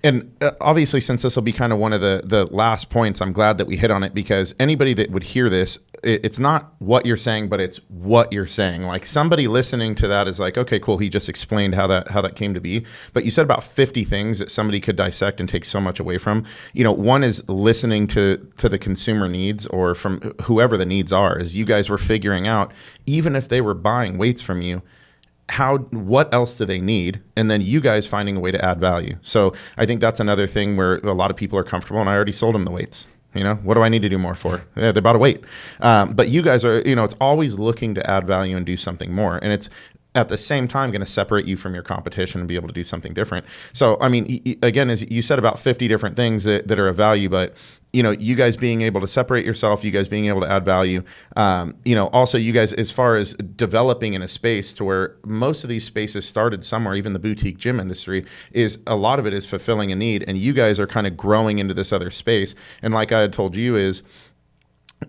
and obviously, since this will be kind of one of the last points, I'm glad that we hit on it, because anybody that would hear this, it's not what you're saying, but it's what you're saying. Like, somebody listening to that is like, okay, cool, he just explained how that came to be. But you said about 50 things that somebody could dissect and take so much away from. One is listening to the consumer needs, or from whoever the needs are, as you guys were figuring out, even if they were buying weights from you, what else do they need? And then you guys finding a way to add value. So I think that's another thing where a lot of people are comfortable, and I already sold them the weights. What do I need to do more for? Yeah, they're about to wait. But you guys are, it's always looking to add value and do something more. And it's at the same time going to separate you from your competition and be able to do something different. So, I mean, again, as you said, about 50 different things that are of value, but you guys being able to separate yourself, you guys being able to add value, also you guys, as far as developing in a space to where most of these spaces started somewhere, even the boutique gym industry, is a lot of it is fulfilling a need. And you guys are kind of growing into this other space. And like I had told you is,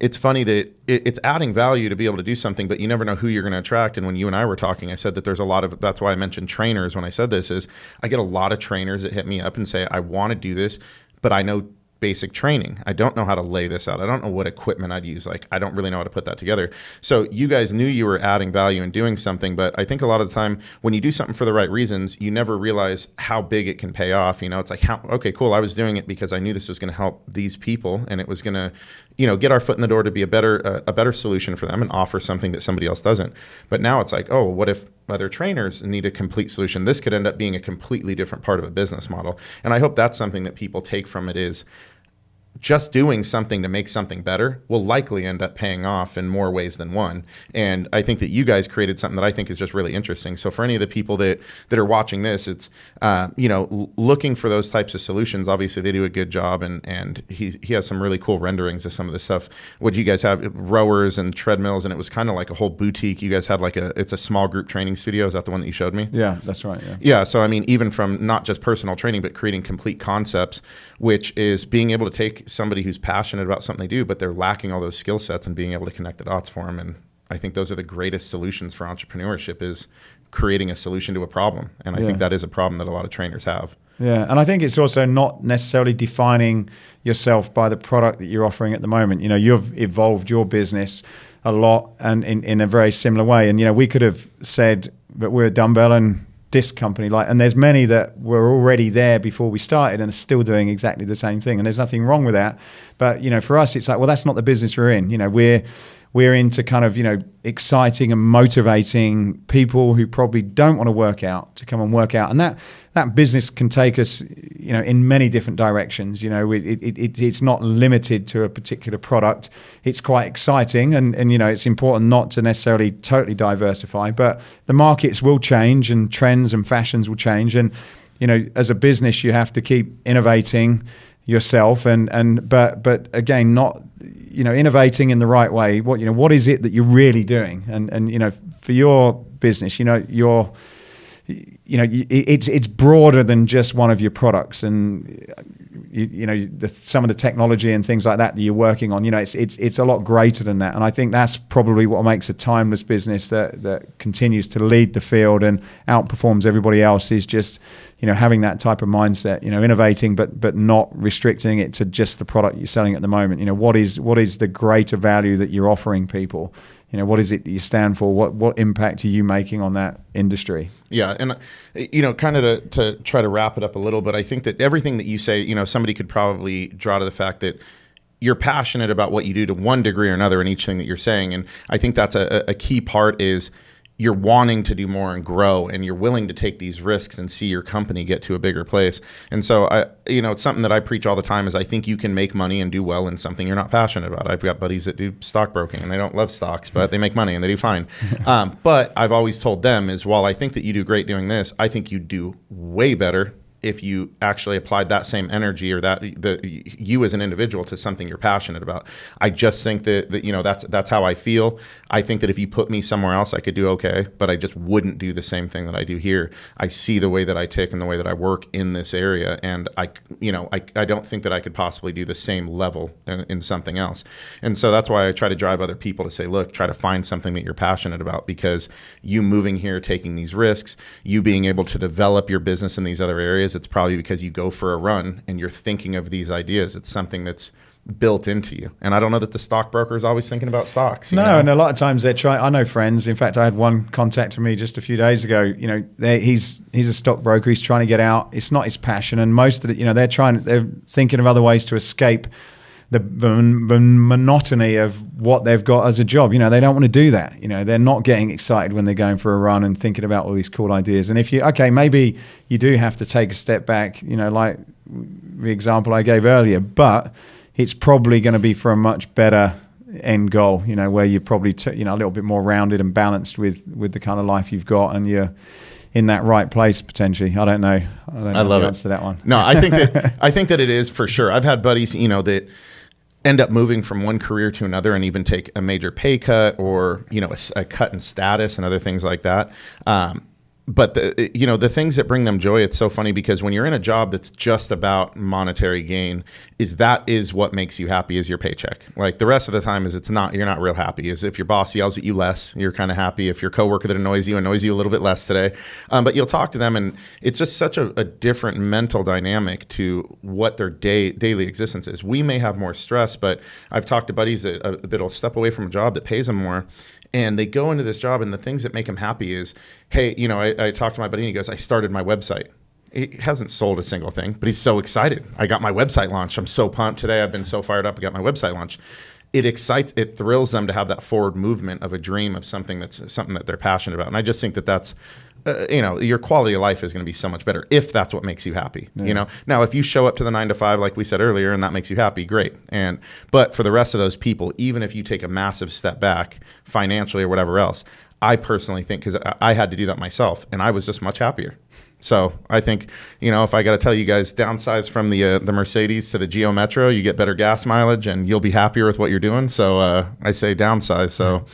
it's funny that it's adding value to be able to do something, but you never know who you're going to attract. And when you and I were talking, I said that there's a lot of, that's why I mentioned trainers when I said this, is I get a lot of trainers that hit me up and say, I want to do this, but I know basic training. I don't know how to lay this out. I don't know what equipment I'd use. Like, I don't really know how to put that together. So you guys knew you were adding value and doing something, but I think a lot of the time when you do something for the right reasons, you never realize how big it can pay off. It's like, okay, cool. I was doing it because I knew this was going to help these people, and it was going to, get our foot in the door to be a better solution for them and offer something that somebody else doesn't. But now it's like, oh, what if other trainers need a complete solution? This could end up being a completely different part of a business model. And I hope that's something that people take from it, is just doing something to make something better will likely end up paying off in more ways than one. And I think that you guys created something that I think is just really interesting. So for any of the people that are watching this, it's, looking for those types of solutions. Obviously they do a good job, and he has some really cool renderings of some of the stuff. What you guys have, rowers and treadmills, and it was kind of like a whole boutique. You guys had it's a small group training studio. Is that the one that you showed me? Yeah, that's right. Yeah. Yeah. So, I mean, even from not just personal training, but creating complete concepts, which is being able to take somebody who's passionate about something they do, but they're lacking all those skill sets, and being able to connect the dots for them. And I think those are the greatest solutions for entrepreneurship, is creating a solution to a problem. And I think that is a problem that a lot of trainers have. Yeah, and I think it's also not necessarily defining yourself by the product that you're offering at the moment. You've evolved your business a lot, and in a very similar way. And we could have said that we're a dumbbell and disc company, and there's many that were already there before we started and are still doing exactly the same thing, and there's nothing wrong with that. But for us, it's like, well, that's not the business we're in. We're into kind of exciting and motivating people who probably don't want to work out to come and work out, and that business can take us in many different directions. It's not limited to a particular product. It's quite exciting, and it's important not to necessarily totally diversify, but the markets will change, and trends and fashions will change, and as a business you have to keep innovating yourself, but again, not innovating in the right way. What is it that you're really doing? And for your business, it's broader than just one of your products, and some of the technology and things like that you're working on. It's a lot greater than that, and I think that's probably what makes a timeless business that continues to lead the field and outperforms everybody else, is just having that type of mindset, innovating, but not restricting it to just the product you're selling at the moment. What is the greater value that you're offering people? What is it that you stand for? What impact are you making on that industry? Yeah, and kind of to try to wrap it up a little bit, I think that everything that you say, somebody could probably draw to the fact that you're passionate about what you do to one degree or another in each thing that you're saying. And I think that's a key part, is you're wanting to do more and grow, and you're willing to take these risks and see your company get to a bigger place. And so it's something that I preach all the time, is I think you can make money and do well in something you're not passionate about. I've got buddies that do stockbroking, and they don't love stocks, but they make money and they do fine. But I've always told them is, while I think that you do great doing this, I think you do way better if you actually applied that same energy, or you as an individual, to something you're passionate about. I just think that that's how I feel. I think that if you put me somewhere else, I could do okay, but I just wouldn't do the same thing that I do here. I see the way that I tick and the way that I work in this area, and I don't think that I could possibly do the same level in something else. And so that's why I try to drive other people to say, look, try to find something that you're passionate about, because you moving here, taking these risks, you being able to develop your business in these other areas, it's probably because you go for a run and you're thinking of these ideas. It's something that's built into you. And I don't know that the stockbroker is always thinking about stocks. No, and a lot of times they're trying. I know friends. In fact, I had one contact me just a few days ago. He's a stockbroker. He's trying to get out. It's not his passion, and most of it, they're thinking of other ways to escape the monotony of what they've got as a job. You know, they don't want to do that. You know, they're not getting excited when they're going for a run and thinking about all these cool ideas. And if you, okay, maybe you do have to take a step back, you know, like the example I gave earlier, but it's probably going to be for a much better end goal, you know, where you're probably, you know, a little bit more rounded and balanced with the kind of life you've got, and you're in that right place potentially. I don't know. I love the answer to that one. No, I think that it is for sure. I've had buddies, you know, that end up moving from one career to another and even take a major pay cut or, you know, a cut in status and other things like that. But the things that bring them joy, it's so funny because when you're in a job that's just about monetary gain, that is what makes you happy is your paycheck. Like the rest of the time is you're not real happy. Is if your boss yells at you less, you're kind of happy. If your coworker that annoys you a little bit less today, but you'll talk to them and it's just such a different mental dynamic to what their daily existence is. We may have more stress, but I've talked to buddies that'll step away from a job that pays them more. And they go into this job, and the things that make him happy is, hey, you know, I talked to my buddy, and he goes, I started my website. He hasn't sold a single thing, but he's so excited. I got my website launched. I'm so pumped today. I've been so fired up. I got my website launched. It thrills them to have that forward movement of a dream of something that they're passionate about. And I just think that's, you know, your quality of life is going to be so much better if that's what makes you happy. Yeah. You know, now if you show up to the 9 to 5, like we said earlier, and that makes you happy, great. But for the rest of those people, even if you take a massive step back financially or whatever else, I personally think, because I had to do that myself, and I was just much happier. So I think, you know, if I got to tell you guys, downsize from the Mercedes to the Geo Metro, you get better gas mileage and you'll be happier with what you're doing. So I say downsize. So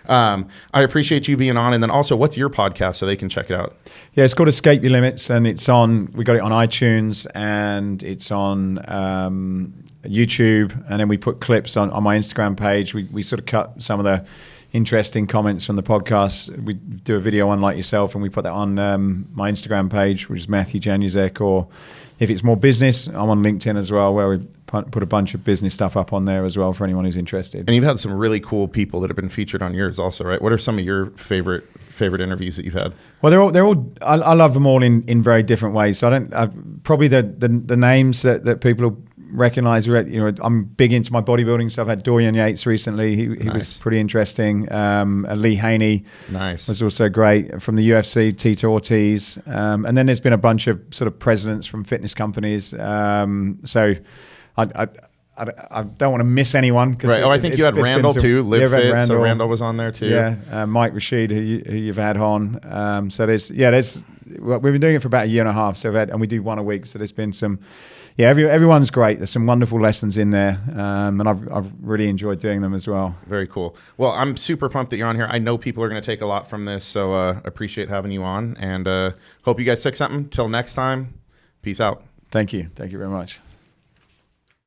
I appreciate you being on. And then also, what's your podcast so they can check it out? Yeah, it's called Escape Your Limits, and we got it on iTunes, and it's on YouTube, and then we put clips on my Instagram page. We sort of cut some of the interesting comments from the podcast. We do a video on like yourself, and we put that on my Instagram page, which is Matthew Januszek. Or if it's more business, I'm on LinkedIn as well, where we put a bunch of business stuff up on there as well for anyone who's interested. And you've had some really cool people that have been featured on yours also, right? What are some of your favorite interviews that you've had? Well, they're all. I love them all in very different ways. So probably the names that people recognize. You know, I'm big into my bodybuilding, so I've had Dorian Yates recently. He Nice. was pretty interesting. Lee Haney Nice. was also great. From the UFC, Tito Ortiz, and then there's been a bunch of sort of presidents from fitness companies. So I don't want to miss anyone. Right. I think you had Randall too. Live Fit. So Randall was on there too. Yeah. Mike Rashid, who you've had on. So we've been doing it for about a year and a half. So and we do one a week. So there's been some. Yeah, everyone's great. There's some wonderful lessons in there, and I've really enjoyed doing them as well. Very cool. Well, I'm super pumped that you're on here. I know people are going to take a lot from this, so appreciate having you on, and hope you guys took something. Till next time, peace out. Thank you. Thank you very much.